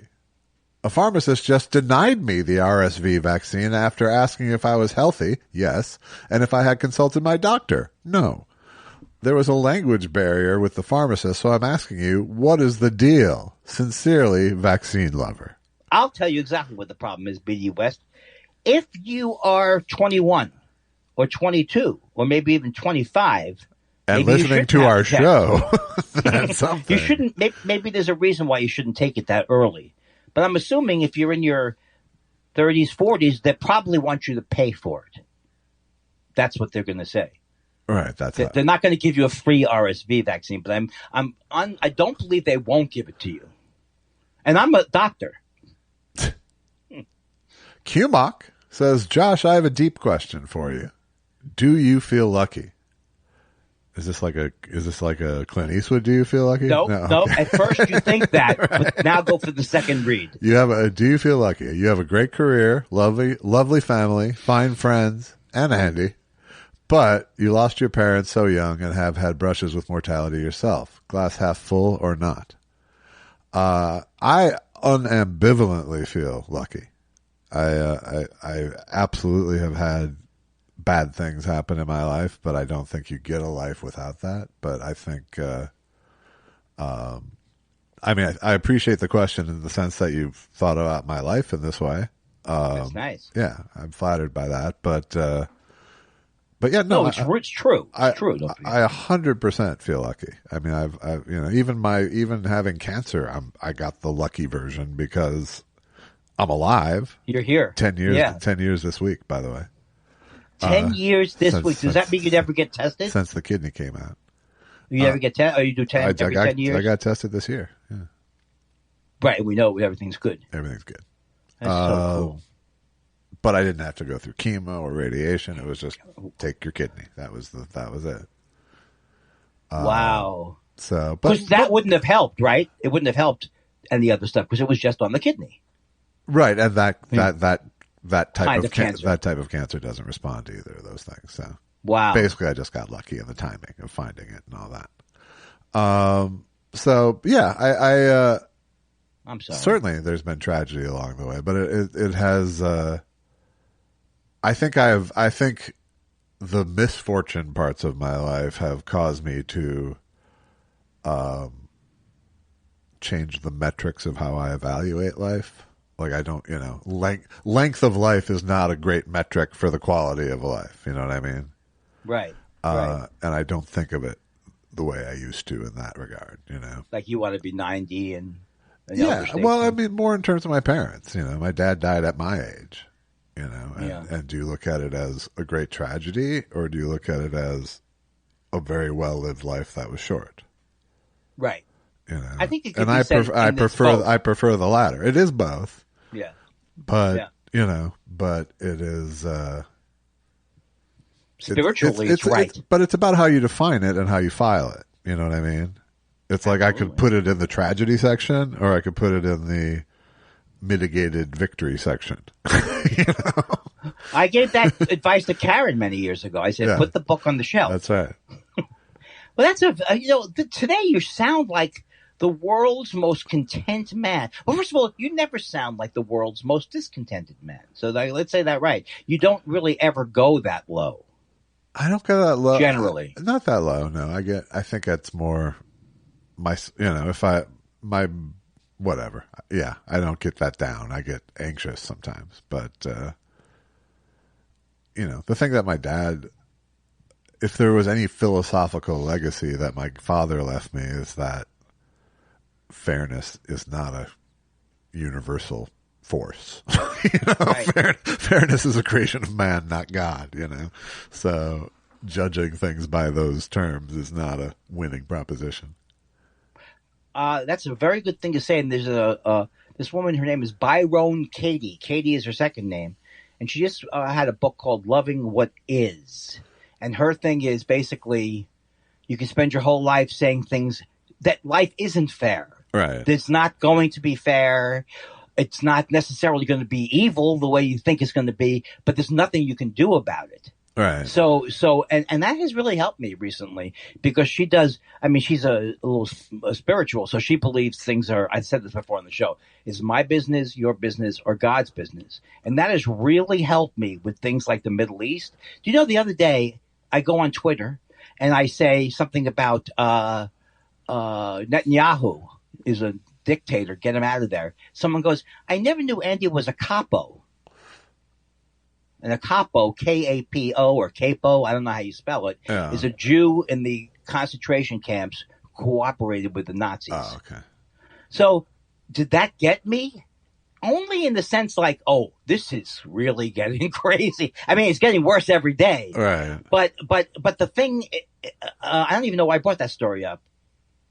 a pharmacist just denied me the RSV vaccine after asking if I was healthy, yes, and if I had consulted my doctor, no. There was a language barrier with the pharmacist, so I'm asking you, what is the deal? Sincerely, vaccine lover. I'll tell you exactly what the problem is, BD West. If you are 21 or 22 or maybe even 25 and listening to our show, that's something. You shouldn't. Maybe there's a reason why you shouldn't take it that early. But I'm assuming if you're in your 30s, 40s, they probably want you to pay for it. That's what they're going to say. Right. They're not going to give you a free RSV vaccine, but I don't believe they won't give it to you. And I'm a doctor. QMOC says, Josh, I have a deep question for you. Do you feel lucky? Is this like a Clint Eastwood? Do you feel lucky? No. Okay. At first you think that, right. But now go for the second read. Do you feel lucky? You have a great career, lovely family, fine friends, and Andy, but you lost your parents so young and have had brushes with mortality yourself. Glass half full or not? I unambivalently feel lucky. I absolutely have had bad things happen in my life, but I don't think you get a life without that. But I think, I appreciate the question in the sense that you've thought about my life in this way. That's nice. Yeah, I'm flattered by that. But yeah, no, it's true. It's true. I 100% feel lucky. I mean, I've even having cancer, I got the lucky version because I'm alive. You're here. 10 years. Yeah. 10 years this week, by the way. 10 years this week. Does that mean you never get tested? Since the kidney came out. You never get tested? Or you do 10 every 10 years? I got tested this year. Yeah. Right. We know everything's good. Everything's good. That's so cool. But I didn't have to go through chemo or radiation. It was just take your kidney. That was it. Wow. So, because that wouldn't have helped, right? It wouldn't have helped any other stuff because it was just on the kidney. Right, and that type of cancer doesn't respond to either of those things. So, wow. Basically, I just got lucky in the timing of finding it and all that. So yeah, I'm sorry. Certainly, there's been tragedy along the way, but it has. I think the misfortune parts of my life have caused me to change the metrics of how I evaluate life. Like I don't, length of life is not a great metric for the quality of a life. You know what I mean? Right. And I don't think of it the way I used to in that regard. Like you want to be 90 and yeah. Well, I mean, more in terms of my parents. My dad died at my age. And do you look at it as a great tragedy, or do you look at it as a very well-lived life that was short? Right. I think it and I prefer the latter. It is both. Yeah. But but it is spiritually it's right. But it's about how you define it and how you file it. You know what I mean? It's like I could put it in the tragedy section, or I could put it in the mitigated victory section. I gave that advice to Karen many years ago. I said, put the book on the shelf. That's right. Well, today you sound like the world's most content man. Well, first of all, you never sound like the world's most discontented man. So let's say that right. You don't really ever go that low. I don't go that low. Generally. Not that low, no. I think that's more whatever. Yeah, I don't get that down. I get anxious sometimes. But, the thing that my dad, if there was any philosophical legacy that my father left me, is that fairness is not a universal force. Right. Fairness is a creation of man, not God, So judging things by those terms is not a winning proposition. That's a very good thing to say. And there's this woman, her name is Byron Katie. Katie is her second name. And she just had a book called Loving What Is. And her thing is basically you can spend your whole life saying things that life isn't fair. Right. It's not going to be fair. It's not necessarily going to be evil the way you think it's going to be, but there's nothing you can do about it. Right. So, and that has really helped me recently because she's a little spiritual. So she believes things are, I said this before on the show, is my business, your business, or God's business. And that has really helped me with things like the Middle East. Do you know, the other day I go on Twitter and I say something about, Netanyahu is a dictator, get him out of there. Someone goes, I never knew Andy was a capo. And a capo, K-A-P-O or capo, I don't know how you spell it, is a Jew in the concentration camps who cooperated with the Nazis. Oh, okay. So did that get me? Only in the sense like, oh, this is really getting crazy. I mean, it's getting worse every day. Right. But the thing, I don't even know why I brought that story up.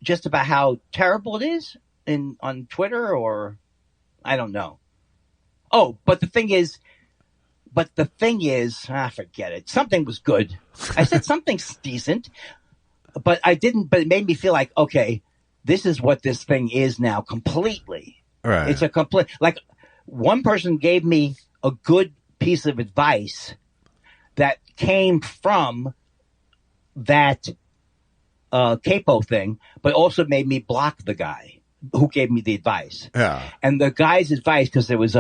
Just about how terrible it is on Twitter, or I don't know. Oh, but the thing is, forget it. Something was good. I said something's decent, but I didn't. But it made me feel like, okay, this is what this thing is now completely. Right. It's a complete. Like one person gave me a good piece of advice that came from that capo thing, but also made me block the guy who gave me the advice. Yeah. And the guy's advice, because there was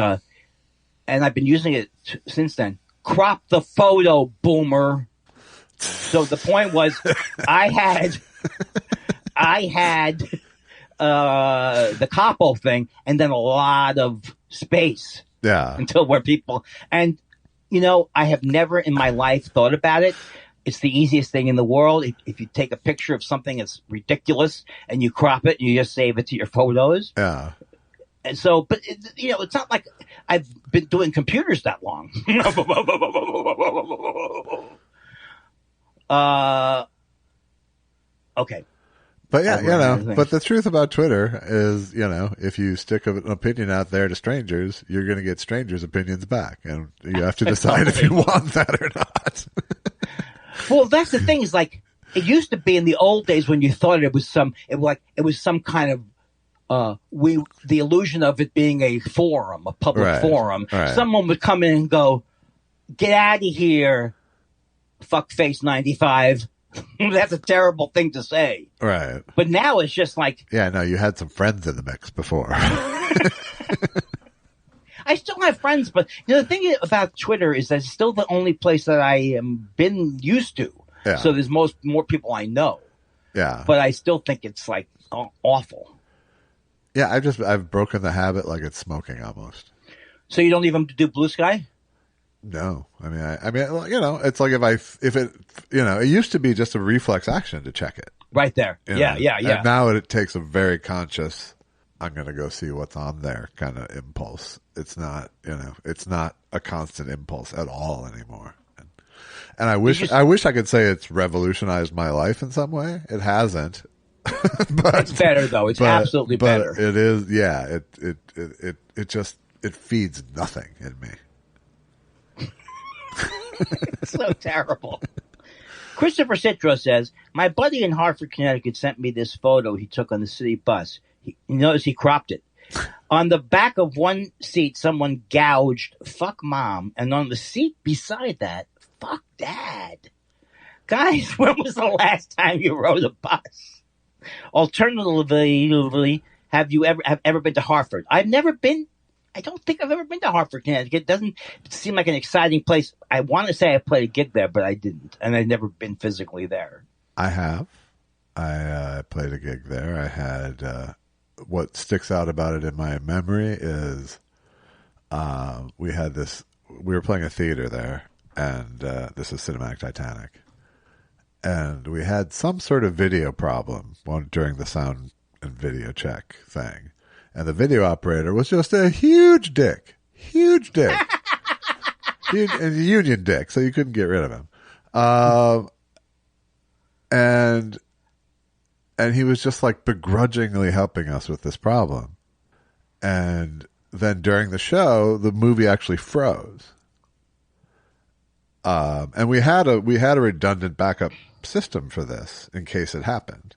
and I've been using it since then, crop the photo, boomer. So the point was I had the capo thing and then a lot of space. Yeah. Until where people, and I have never in my life thought about it. It's the easiest thing in the world. If you take a picture of something that's ridiculous and you crop it, you just save it to your photos. Yeah. And so, but it's not like I've been doing computers that long. Okay. But yeah, but the truth about Twitter is, if you stick an opinion out there to strangers, you're going to get strangers' opinions back. And you have to decide if you want that or not. Well, that's the thing, is like, it used to be in the old days when you thought it was some kind of, the illusion of it being a forum, a public forum. Right. Someone would come in and go, get out of here, fuckface 95. That's a terrible thing to say. Right. But now it's just like... Yeah, no, you had some friends in the mix before. I still have friends, but the thing about Twitter is that it's still the only place that I am been used to. Yeah. So there's more people I know. Yeah. But I still think it's like awful. Yeah, I've broken the habit like it's smoking almost. So you don't even do Blue Sky? No, I mean, it's like if it used to be just a reflex action to check it. Right there. Yeah. And now it takes a very conscious, I'm going to go see what's on there kind of impulse. It's not, it's not a constant impulse at all anymore. And I wish I could say it's revolutionized my life in some way. It hasn't. But it's better though. It's absolutely better. It is. Yeah. It feeds nothing in me. So terrible. Christopher Citro says, my buddy in Hartford, Connecticut sent me this photo he took on the city bus. Notice he cropped it. On the back of one seat, someone gouged, fuck mom. And on the seat beside that, fuck dad. Guys, when was the last time you rode a bus? Alternatively, have you ever been to Hartford? I've never been. I don't think I've ever been to Hartford, Connecticut. It doesn't seem like an exciting place. I want to say I played a gig there, but I didn't, and I've never been physically there. I have. I played a gig there. I had what sticks out about it in my memory is we were playing a theater there, and this is Cinematic Titanic. And we had some sort of video problem during the sound and video check thing. And the video operator was just a huge dick. Huge dick. And a union dick, so you couldn't get rid of him. And he was just like begrudgingly helping us with this problem. And then during the show, the movie actually froze. And we had a redundant backup system for this in case it happened.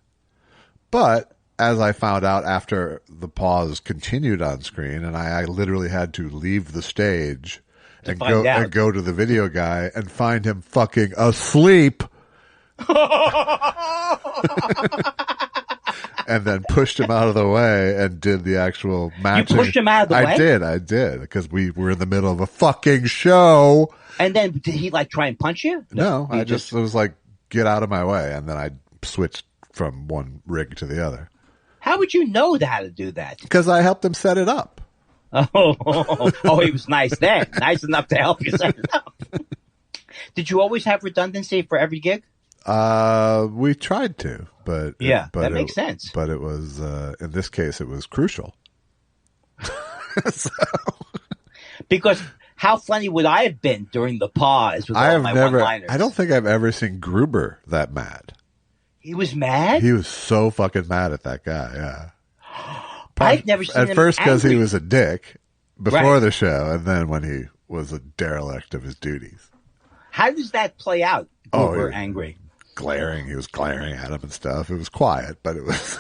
But as I found out after the pause continued on screen, and I literally had to leave the stage and go to the video guy and find him fucking asleep. And then pushed him out of the way and did the actual matching. You pushed him out of the way? I did, because we were in the middle of a fucking show. And then did he like try and punch you? No, I just was like, get out of my way, and then I switched from one rig to the other. How would you know how to do that? Because I helped him set it up. Oh, he was nice then. Nice enough to help you set it up. Did you always have redundancy for every gig? We tried to, but that makes sense. But it was in this case, it was crucial. Because how funny would I have been during the pause with all my one-liners? I don't think I've ever seen Gruber that mad. He was mad? He was so fucking mad at that guy, yeah. I've never seen him at first because angry. he was a dick before the show, and then when he was a derelict of his duties. How does that play out? Gruber angry. He was glaring at him and stuff. It was quiet, but it was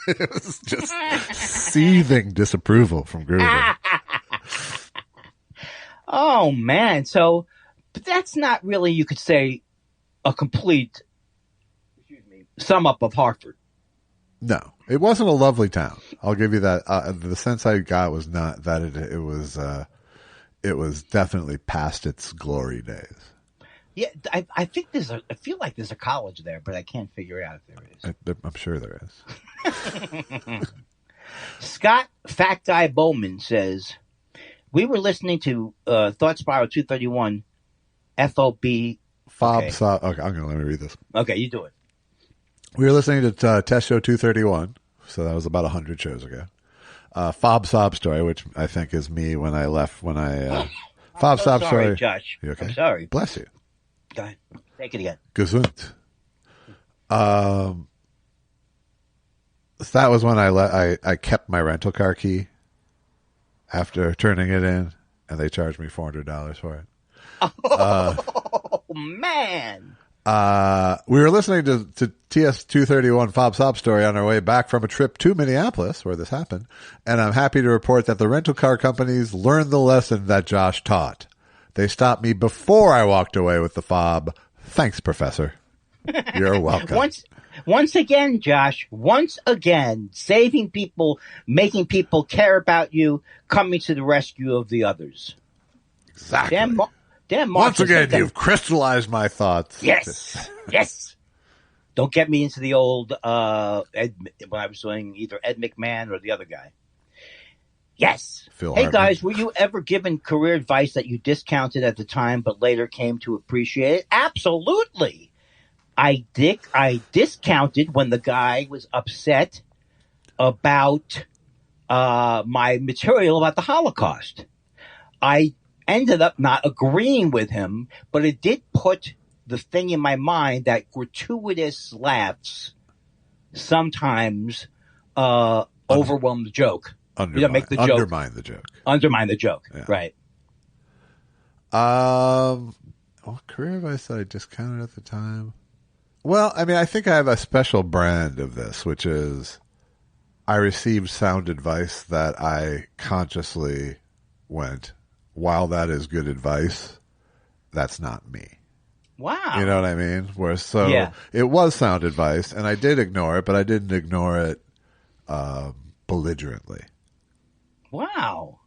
it was just seething disapproval from Gruber. Oh man, but that's not really, you could say, a complete sum up of Hartford. No, it wasn't a lovely town. I'll give you that. The sense I got was not that it was definitely past its glory days. Yeah, I think I feel like there's a college there, but I can't figure out if there is. I'm sure there is. Scott Fat Guy Bowman says, we were listening to Thought Spiral 231 FOB. Fob Sob. Okay, let me read this. Okay, you do it. We were listening to Test Show 231, so that was about 100 shows ago. Fob Sob Story, which I think is me when I left. Fob Sob Story. Josh. You okay? I'm sorry. Bless you. Go ahead. Take it again. Gesund. So that was when I kept my rental car key after turning it in, and they charged me $400 for it. Oh, man. We were listening to TS 231 Fob Sob Story on our way back from a trip to Minneapolis, where this happened, and I'm happy to report that the rental car companies learned the lesson that Josh taught. They stopped me before I walked away with the fob. Thanks, Professor. You're welcome. Once again, Josh, saving people, making people care about you, coming to the rescue of the others. Exactly. Damn Once again, you've crystallized my thoughts. Yes. Yes. Don't get me into the old when I was doing either Ed McMahon or the other guy. Yes. Phil Hey, Hartman. guys, were you ever given career advice that you discounted at the time but later came to appreciate it? Absolutely. I discounted when the guy was upset about my material about the Holocaust. I ended up not agreeing with him, but it did put the thing in my mind that gratuitous laughs sometimes overwhelm the joke. Undermine the joke. Undermine the joke. Yeah. Right. What career advice that I discounted at the time? Well, I mean, I think I have a special brand of this, which is I received sound advice that I consciously went, while that is good advice, that's not me. Wow. You know what I mean? Yeah. It was sound advice, and I did ignore it, but I didn't ignore it belligerently. Wow.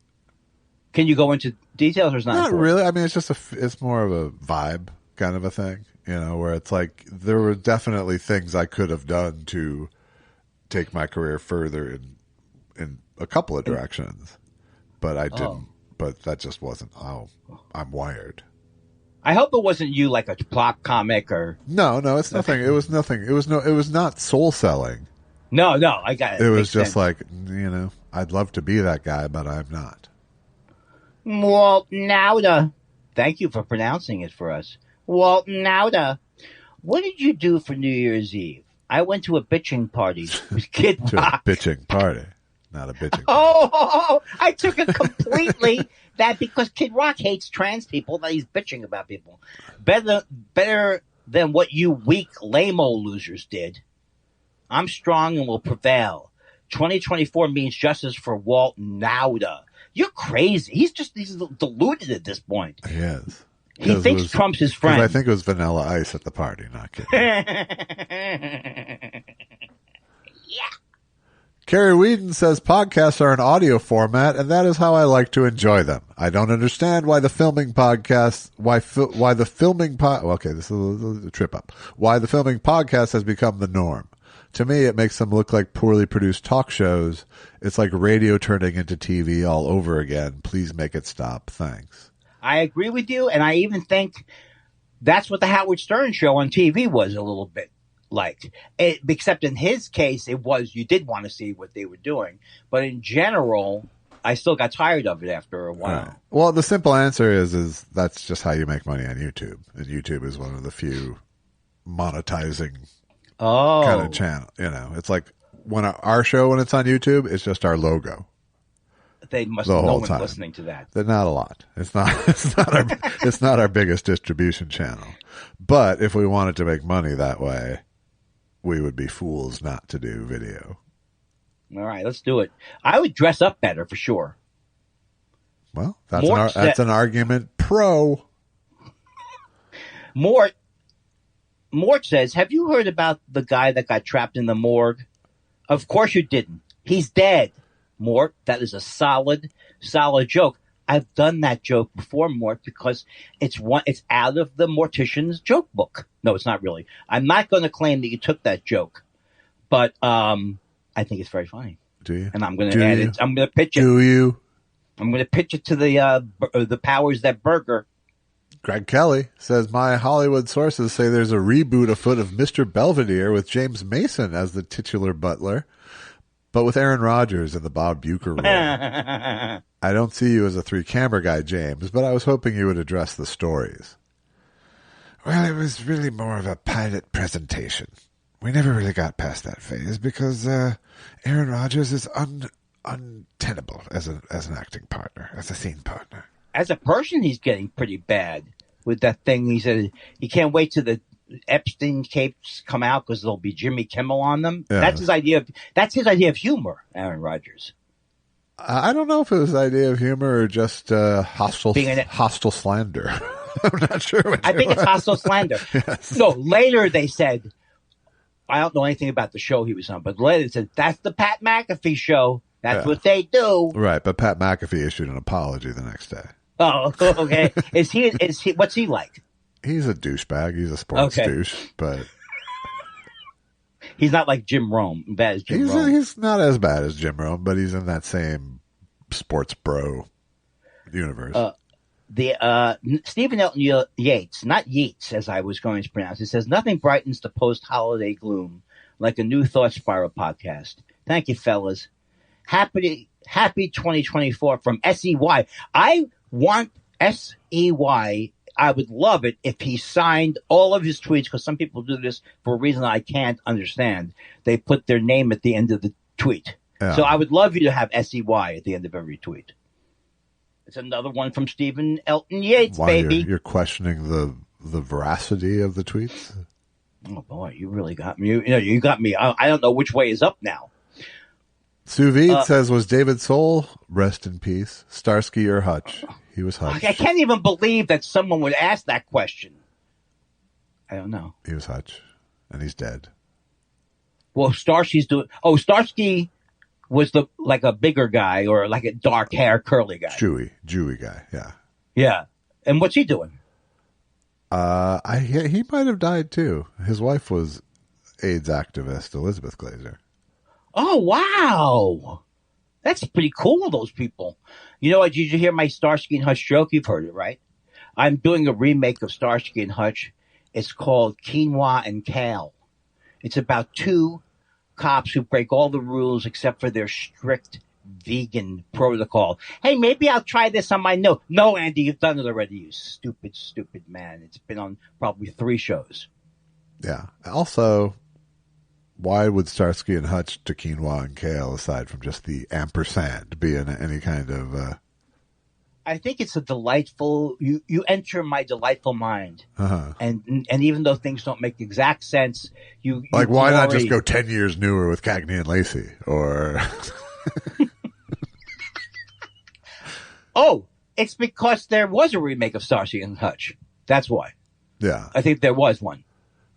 Can you go into details, or is not important? Really. I mean, it's more of a vibe kind of a thing, where it's like there were definitely things I could have done to take my career further in a couple of directions, but I didn't. But that just wasn't how I'm wired. I hope it wasn't you, like a plot comic or. No, it's nothing. It was nothing. It was not soul selling. No, I got it. It was just like, I'd love to be that guy, but I'm not. Walt Nauta. Thank you for pronouncing it for us. Walt Nauta. What did you do for New Year's Eve? I went to a bitching party with Kid Rock. To a bitching party, not a bitching party. Oh, I took it completely that because Kid Rock hates trans people, that he's bitching about people. Better than what you weak lame-o losers did. I'm strong and will prevail. 2024 means justice for Walt Nauta. You're crazy. He's deluded at this point. He is. He thinks Trump's his friend. I think it was Vanilla Ice at the party, not kidding. Yeah. Carrie Whedon says podcasts are an audio format, and that is how I like to enjoy them. I don't understand why the filming podcast, okay, this is a trip up. Why the filming podcast has become the norm. To me, it makes them look like poorly produced talk shows. It's like radio turning into TV all over again. Please make it stop. Thanks. I agree with you, and I even think that's what the Howard Stern show on TV was a little bit like. Except in his case, it was you did want to see what they were doing. But in general, I still got tired of it after a while. Right. Well, the simple answer is that's just how you make money on YouTube. And YouTube is one of the few monetizing kind of channel. It's like when our show, when it's on YouTube, it's just our logo. They must the no whole one time. Listening to that. They're not a lot. It's not our biggest distribution channel. But if we wanted to make money that way, we would be fools not to do video. All right, let's do it. I would dress up better for sure. Well, that's an argument pro. Mort says, have you heard about the guy that got trapped in the morgue? Of course you didn't. He's dead. Mort, that is a solid joke. I've done that joke before, Mort, because it's out of the Mortician's joke book. No, it's not really. I'm not going to claim that you took that joke, but I think it's very funny. Do you? And I'm going to add it. I'm going to pitch it. Do you? I'm going to pitch it to the powers that burger. Greg Kelly says, my Hollywood sources say there's a reboot afoot of Mr. Belvedere with James Mason as the titular butler, but with Aaron Rodgers in the Bob Bucher role. I don't see you as a three-camera guy, James, but I was hoping you would address the stories. Well, it was really more of a pilot presentation. We never really got past that phase because Aaron Rodgers is untenable as an acting partner, as a scene partner. As a person, he's getting pretty bad with that thing. He said he can't wait till the Epstein tapes come out because there'll be Jimmy Kimmel on them. Yeah. That's his idea of humor, Aaron Rodgers. I don't know if it was the idea of humor or just hostile slander. I'm not sure. I think it's hostile slander. Yes. No, later they said, I don't know anything about the show he was on, but later they said, that's the Pat McAfee show. That's what they do. Right, but Pat McAfee issued an apology the next day. Oh, okay. Is he, what's he like? He's a douchebag. He's a sports douche, but he's not like Jim Rome. Bad as Jim Rome. He's not as bad as Jim Rome, but he's in that same sports bro universe. Stephen Elton Yates, not Yeats, as I was going to pronounce it, says nothing brightens the post-holiday gloom like a New Thought Spiral podcast. Thank you, fellas. Happy 2024 from SEY. I want SEY. I would love it if he signed all of his tweets, because some people do this for a reason I can't understand. They put their name at the end of the tweet. Yeah. So I would love you to have SEY at the end of every tweet. It's another one from Stephen Elton Yates, baby. You're questioning the veracity of the tweets? Oh, boy, you really got me. You got me. I don't know which way is up now. Sous Vide says, was David Soul, rest in peace, Starsky or Hutch? He was Hutch. I can't even believe that someone would ask that question. I don't know. He was Hutch, and he's dead. Well, Starsky's doing. Oh, Starsky was like a bigger guy or like a dark hair, curly guy. Jewy guy. Yeah. Yeah. And what's he doing? He might have died too. His wife was AIDS activist Elizabeth Glazer. Oh, wow. That's pretty cool, those people. You know what? Did you hear my Starsky and Hutch joke? You've heard it, right? I'm doing a remake of Starsky and Hutch. It's called Quinoa and Kale. It's about two cops who break all the rules except for their strict vegan protocol. Hey, maybe I'll try this on my note. No, Andy, you've done it already, you stupid man. It's been on probably 3 shows. Yeah. Also, why would Starsky and Hutch to quinoa and kale, aside from just the ampersand, be in any kind of... I think it's a delightful... You enter my delightful mind. Uh-huh. And even though things don't make exact sense, you like, why not just go 10 years newer with Cagney and Lacey? Or... Oh, it's because there was a remake of Starsky and Hutch. That's why. Yeah. I think there was one.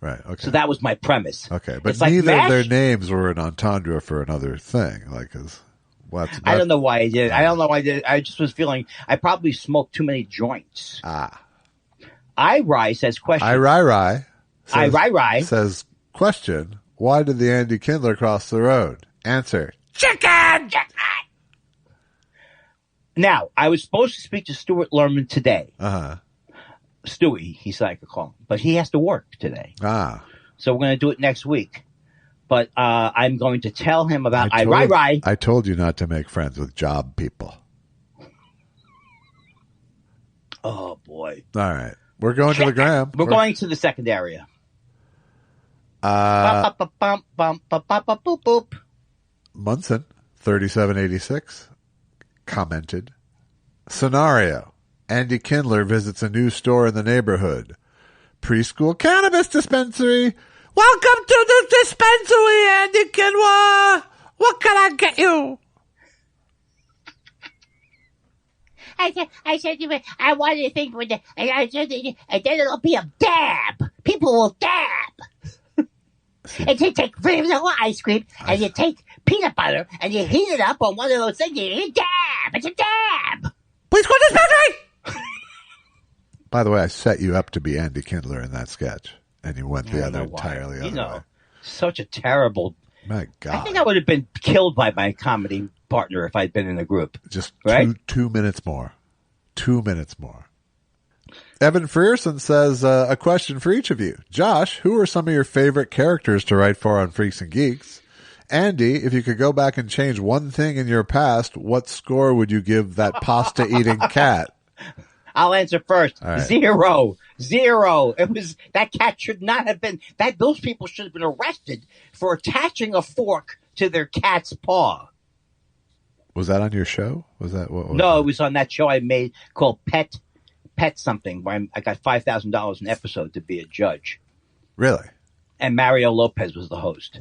Right, okay. So that was my premise. Okay, but it's like neither MASH? of their names were an entendre for another thing. Like, I don't know why I did it. I don't know why I did it. I just was feeling I probably smoked too many joints. I says question. I says question. Why did the Andy Kindler cross the road? Answer. Chicken! Now, I was supposed to speak to Stuart Lerman today. Stewie, he's like a call, but he has to work today. So we're going to do it next week. But I'm going to tell him about I told you not to make friends with job people. Oh, boy. All right. We're going to the gram. We're going to the second area. Munson, 3786, commented, scenario. Andy Kindler visits a new store in the neighborhood. Preschool cannabis dispensary. Welcome to the dispensary, Andy Kindler. What can I get you? I said to him, I wanted to think with the, and then it'll be a dab. People will dab. And you take vanilla ice cream, and you take peanut butter, and you heat it up on one of those things, and you dab. It's a dab. Please go dispensary. By the way, I set you up to be Andy Kindler in that sketch, and you went the other entirely other way. Such a terrible. My God, I think I would have been killed by my comedy partner if I'd been in the group. Just right? 2 minutes more. 2 minutes more. Evan Frierson says, a question for each of you. Josh, who are some of your favorite characters to write for on Freaks and Geeks? Andy, if you could go back and change one thing in your past, what score would you give that pasta-eating cat? I'll answer first. Right. 0. It was that cat should not have been that. Those people should have been arrested for attaching a fork to their cat's paw. Was that on your show? Was that what? No, it was on that show I made called Pet something, where I got $5,000 an episode to be a judge. Really? And Mario Lopez was the host,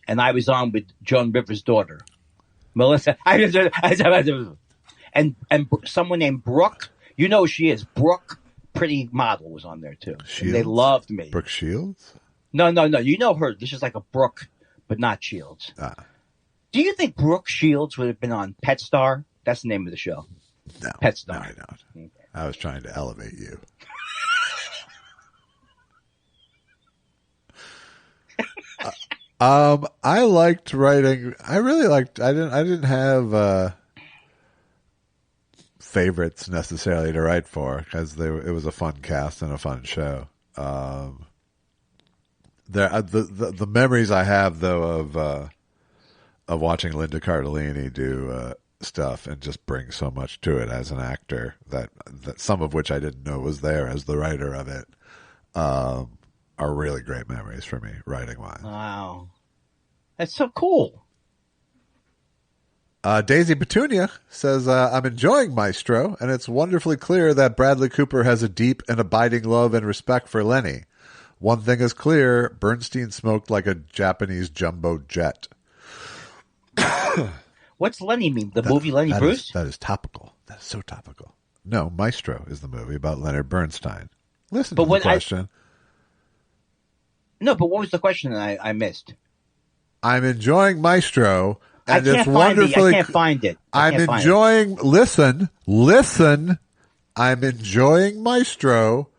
and I was on with Joan Rivers' daughter, Melissa, and someone named Brooke. You know who she is. Brooke, pretty model, was on there too. They loved me. Brooke Shields? No. You know her. This is like a Brooke, but not Shields. Do you think Brooke Shields would have been on Pet Star? That's the name of the show. No. Pet Star. No, I don't. Okay. I was trying to elevate you. I liked writing. I really liked. I didn't have favorites necessarily to write for because it was a fun cast and a fun show. The memories I have though of watching Linda Cardellini do stuff and just bring so much to it as an actor that some of which I didn't know was there as the writer of it are really great memories for me writing wise. Wow, that's so cool. Daisy Petunia says, I'm enjoying Maestro, and it's wonderfully clear that Bradley Cooper has a deep and abiding love and respect for Lenny. One thing is clear, Bernstein smoked like a Japanese jumbo jet. What's Lenny mean? The movie Lenny Bruce? That is topical. That is so topical. No, Maestro is the movie about Leonard Bernstein. Listen to the question. No, but what was the question that I missed? I'm enjoying Maestro, and I it's can't wonderfully. I can't find it. I'm enjoying. Listen. I'm enjoying Maestro,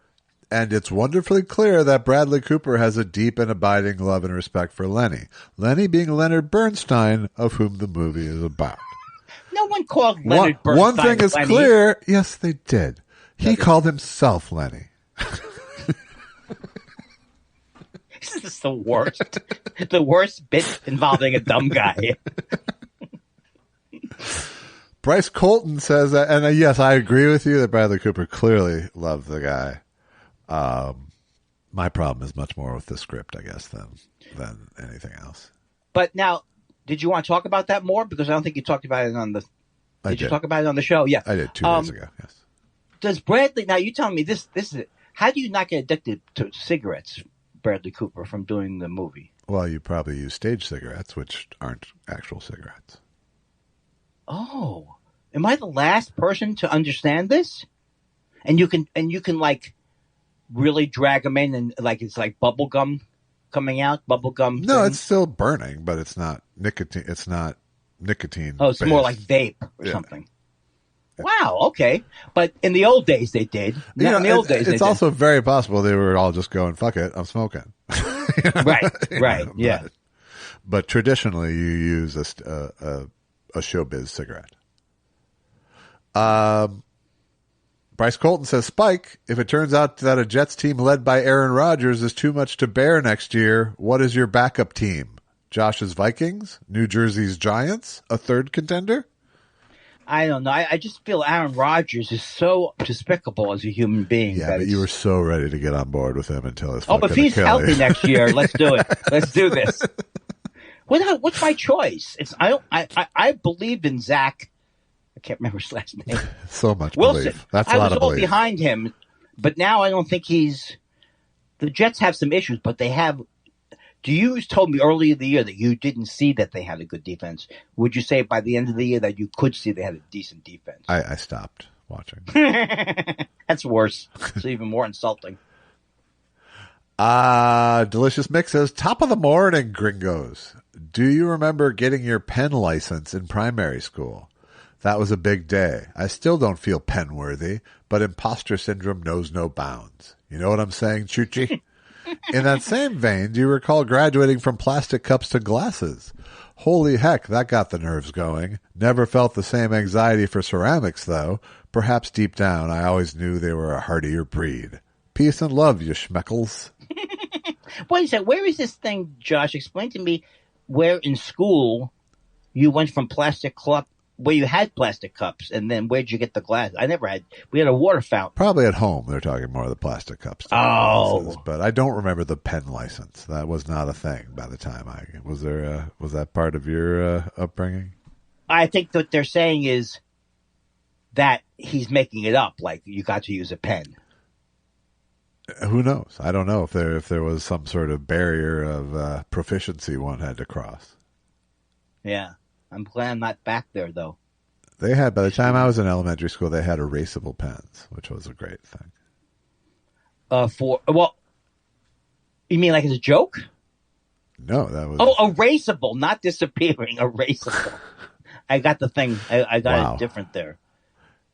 and it's wonderfully clear that Bradley Cooper has a deep and abiding love and respect for Lenny. Lenny being Leonard Bernstein, of whom the movie is about. No one called Leonard Bernstein. One thing is Lenny. clear. Yes, they did. He called himself Lenny. This is the worst. The worst bit involving a dumb guy. Bryce Colton says that, and yes, I agree with you that Bradley Cooper clearly loved the guy. My problem is much more with the script, I guess, than anything else. But now, did you want to talk about that more? Because I don't think you talked about it on the. Did you talk about it on the show? Yeah, I did 2 days ago. Yes. Does Bradley? Now you tell me this. This is. How do you not get addicted to cigarettes, Bradley Cooper, from doing the movie? Well, you probably use stage cigarettes, which aren't actual cigarettes. Oh, am I the last person to understand this? And you can like really drag them in, and like it's like bubble gum coming out. Bubble gum. No, thing? it's still burning, but it's not nicotine. It's not nicotine. Oh, it's based. more like vape or something. Wow. Okay, but in the old days they did. You know, in the old days, it's also very possible they were all just going, "Fuck it, I'm smoking." You know? Right. Yeah. But traditionally, you use a showbiz cigarette. Bryce Colton says, Spike, if it turns out that a Jets team led by Aaron Rodgers is too much to bear next year, what is your backup team? Josh's Vikings? New Jersey's Giants? A third contender? I don't know. I just feel Aaron Rodgers is so despicable as a human being. Yeah, but you were so ready to get on board with him until his but if he's healthy next year, let's do it. Let's do this. What's my choice? I believed in Zach. I can't remember his last name. So much Wilson. belief. That's a lot of belief. I was all behind him, but now I don't think he's. The Jets have some issues, but they have. You told me earlier in the year that you didn't see that they had a good defense. Would you say by the end of the year that you could see they had a decent defense? I stopped watching. That's worse. It's even more insulting. Delicious Mix says, top of the morning, gringos. Do you remember getting your pen license in primary school? That was a big day. I still don't feel pen worthy, but imposter syndrome knows no bounds. You know what I'm saying, Chuchi? In that same vein, do you recall graduating from plastic cups to glasses? Holy heck, that got the nerves going. Never felt the same anxiety for ceramics, though. Perhaps deep down, I always knew they were a hardier breed. Peace and love, you schmeckles. Wait a second, where is this thing, Josh? Explain to me where in school you went from plastic cup, where you had plastic cups, and then where'd you get the glass? We had a water fountain. Probably at home. They're talking more of the plastic cups. Oh. But I don't remember the pen license. That was not a thing by the time was that part of your upbringing? I think what they're saying is that he's making it up, like you got to use a pen. Who knows? I don't know if there was some sort of barrier of proficiency one had to cross. Yeah. I'm glad I'm not back there, though. By the time I was in elementary school, they had erasable pens, which was a great thing. You mean like as a joke? No, that was... Oh, erasable, not disappearing, erasable. I got the thing. I got it different there.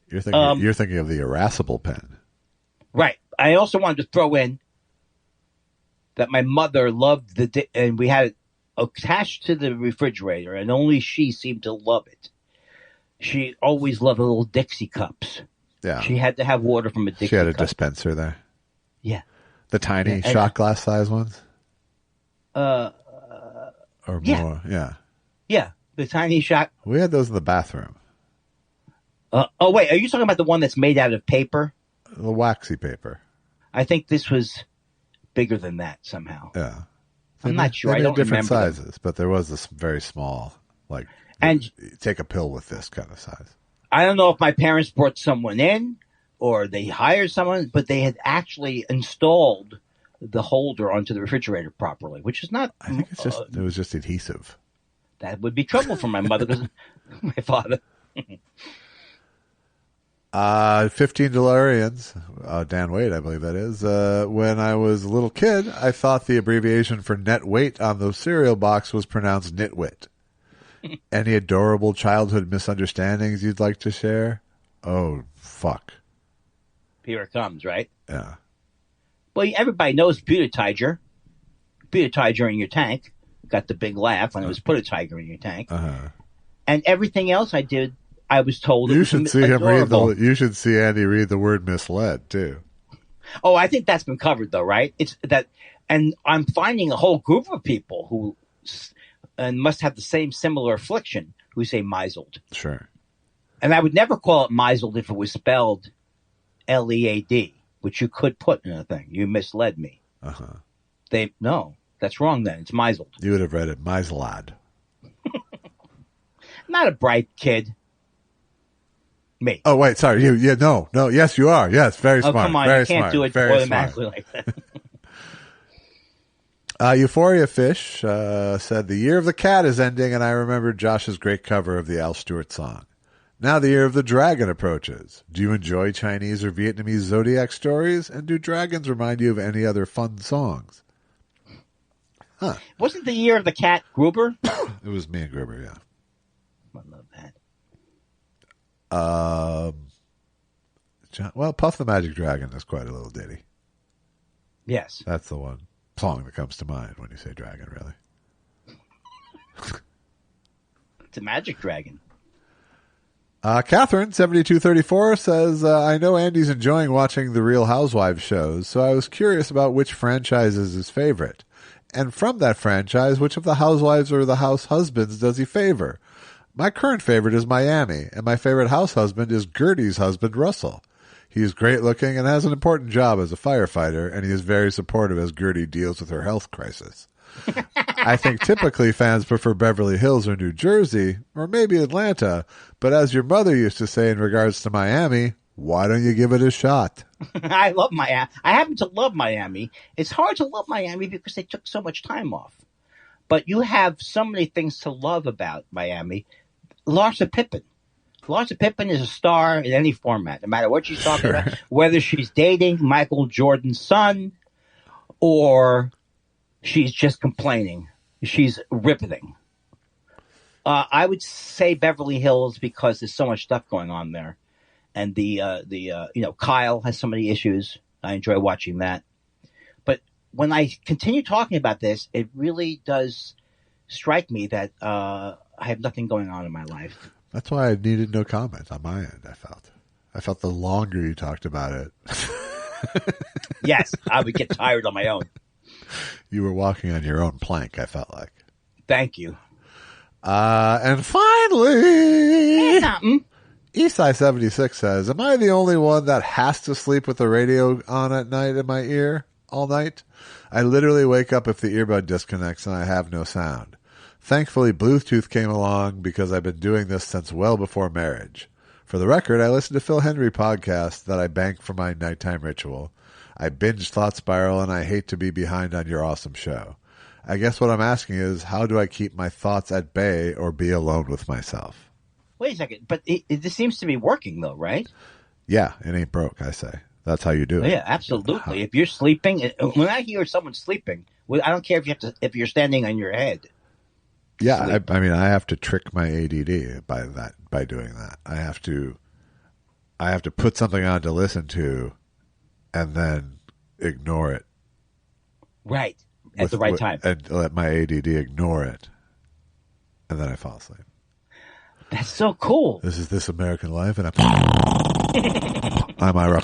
You're thinking of the irascible pen. Right. I also wanted to throw in that my mother loved and we had it attached to the refrigerator, and only she seemed to love it. She always loved the little Dixie cups. Yeah. She had to have water from a Dixie cup. She had a dispenser there. Yeah. The tiny shot glass size ones? Or more, yeah. Yeah, the tiny shot. We had those in the bathroom. Wait, are you talking about the one that's made out of paper? The waxy paper. I think this was bigger than that somehow. Yeah. I'm not sure. I don't different remember sizes, but there was this very small, like, and take a pill with this kind of size. I don't know if my parents brought someone in or they hired someone, but they had actually installed the holder onto the refrigerator properly, which is not. I think it was just adhesive. That would be trouble for my mother, because my father. 15 DeLoreans. Dan Wade, I believe that is. When I was a little kid, I thought the abbreviation for net weight on the cereal box was pronounced nitwit. Any adorable childhood misunderstandings you'd like to share? Oh, fuck. Here it comes, right? Yeah. Well, everybody knows Butatiger. Butatiger in your tank. Got the big laugh when it was put a tiger in your tank. Uh-huh. And everything else I did, I was told you should see adorable. You should see Andy read the word misled, too. Oh, I think that's been covered, though, right? It's that, and I'm finding a whole group of people who must have the same similar affliction who say misled. Sure. And I would never call it misled if it was spelled Lead, which you could put in a thing. You misled me. Uh-huh. No, that's wrong then. It's misled. You would have read it misled. Not a bright kid. Me. Oh, wait, sorry. You, yeah, no. Yes, you are. Yes, very smart. Come on, very you can't smart. do it very automatically smart. like that. Euphoria Fish said, the year of the cat is ending, and I remembered Josh's great cover of the Al Stewart song. Now the year of the dragon approaches. Do you enjoy Chinese or Vietnamese zodiac stories? And do dragons remind you of any other fun songs? Huh. Wasn't the year of the cat Gruber? It was me and Gruber, yeah. I love that. Well, Puff the Magic Dragon is quite a little ditty. Yes. That's the one song that comes to mind when you say dragon, really. It's a magic dragon. Catherine, 7234, says, I know Andy's enjoying watching the Real Housewives shows, so I was curious about which franchise is his favorite. And from that franchise, which of the housewives or the house husbands does he favor? My current favorite is Miami, and my favorite house husband is Gertie's husband, Russell. He is great looking and has an important job as a firefighter, and he is very supportive as Gertie deals with her health crisis. I think typically fans prefer Beverly Hills or New Jersey, or maybe Atlanta, but as your mother used to say in regards to Miami, why don't you give it a shot? I love Miami. I happen to love Miami. It's hard to love Miami because they took so much time off. But you have so many things to love about Miami. Larsa Pippen. Larsa Pippen is a star in any format, no matter what she's talking about, whether she's dating Michael Jordan's son or she's just complaining. She's riveting. I would say Beverly Hills because there's so much stuff going on there. And Kyle has so many issues. I enjoy watching that. But when I continue talking about this, it really does strike me that I have nothing going on in my life. That's why I needed no comment on my end, I felt the longer you talked about it. Yes, I would get tired on my own. You were walking on your own plank, I felt like. Thank you. And finally, something. Eastside76 says, am I the only one that has to sleep with the radio on at night in my ear all night? I literally wake up if the earbud disconnects and I have no sound. Thankfully, Bluetooth came along because I've been doing this since well before marriage. For the record, I listen to Phil Henry podcasts that I bank for my nighttime ritual. I binge Thought Spiral, and I hate to be behind on your awesome show. I guess what I'm asking is, how do I keep my thoughts at bay or be alone with myself? Wait a second, but this seems to be working, though, right? Yeah, it ain't broke, I say. That's how you do it. Yeah, absolutely. If you're sleeping, when I hear someone sleeping, I don't care if you're standing on your head. Yeah, I mean, I have to trick my ADD by doing that. I have to put something on to listen to, and then ignore it. Right at the right time, and let my ADD ignore it, and then I fall asleep. That's so cool. This is This American Life, and I'm Ira.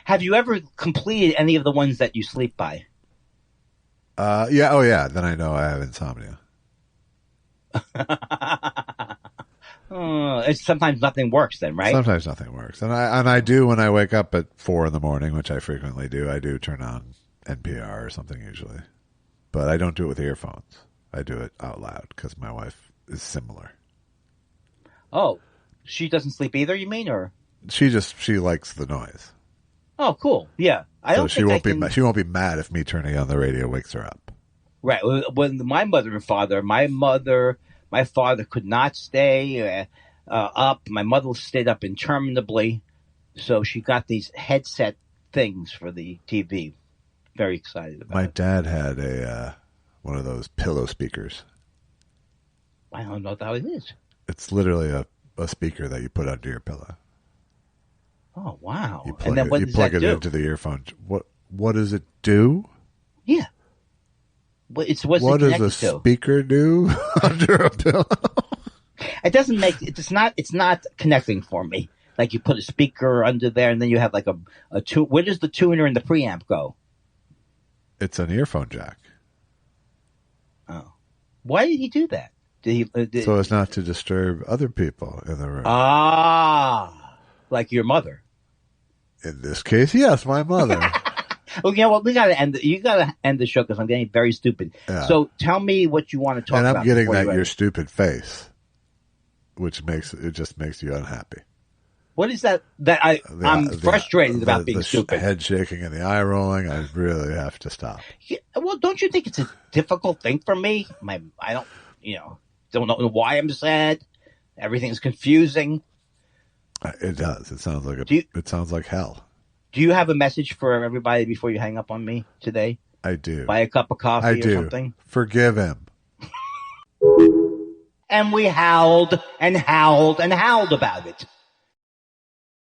Have you ever completed any of the ones that you sleep by? Yeah. Oh, yeah. Then I know I have insomnia. It's sometimes nothing works then, right? Sometimes nothing works. And I do when I wake up at 4 a.m, which I frequently do. I do turn on NPR or something usually. But I don't do it with earphones. I do it out loud because my wife is similar. Oh, she doesn't sleep either, you mean? Or she likes the noise. Oh, cool. Yeah. She won't be mad if me turning on the radio wakes her up. Right. When my father could not stay up. My mother stayed up interminably. So she got these headset things for the TV. Very excited about it. My dad had one of those pillow speakers. I don't know what the hell it is. It's literally a speaker that you put under your pillow. Oh, wow. You plug And then what you does plug that it do? into the earphone. What does it do? Yeah. What does What it does connect a to? speaker do under a pillow? It doesn't make it's not connecting for me. Like you put a speaker under there and then you have like a two. Where does the tuner and the preamp go? It's an earphone jack. Oh. Why did he do that? So as not to disturb other people in the room. Like your mother. In this case, yes, my mother. Okay, well, you gotta end the show because I'm getting very stupid. Yeah. So tell me what you want to talk about. And I'm getting before that you your end. stupid face, which just makes you unhappy. What is that? I'm frustrated about being stupid. Head shaking and the eye rolling. I really have to stop. Yeah, well, don't you think it's a difficult thing for me? I don't know why I'm sad. Everything's confusing. It does. It sounds like it sounds like hell. Do you have a message for everybody before you hang up on me today? I do. Buy a cup of coffee I or do. something? Forgive him. And we howled and howled and howled about it.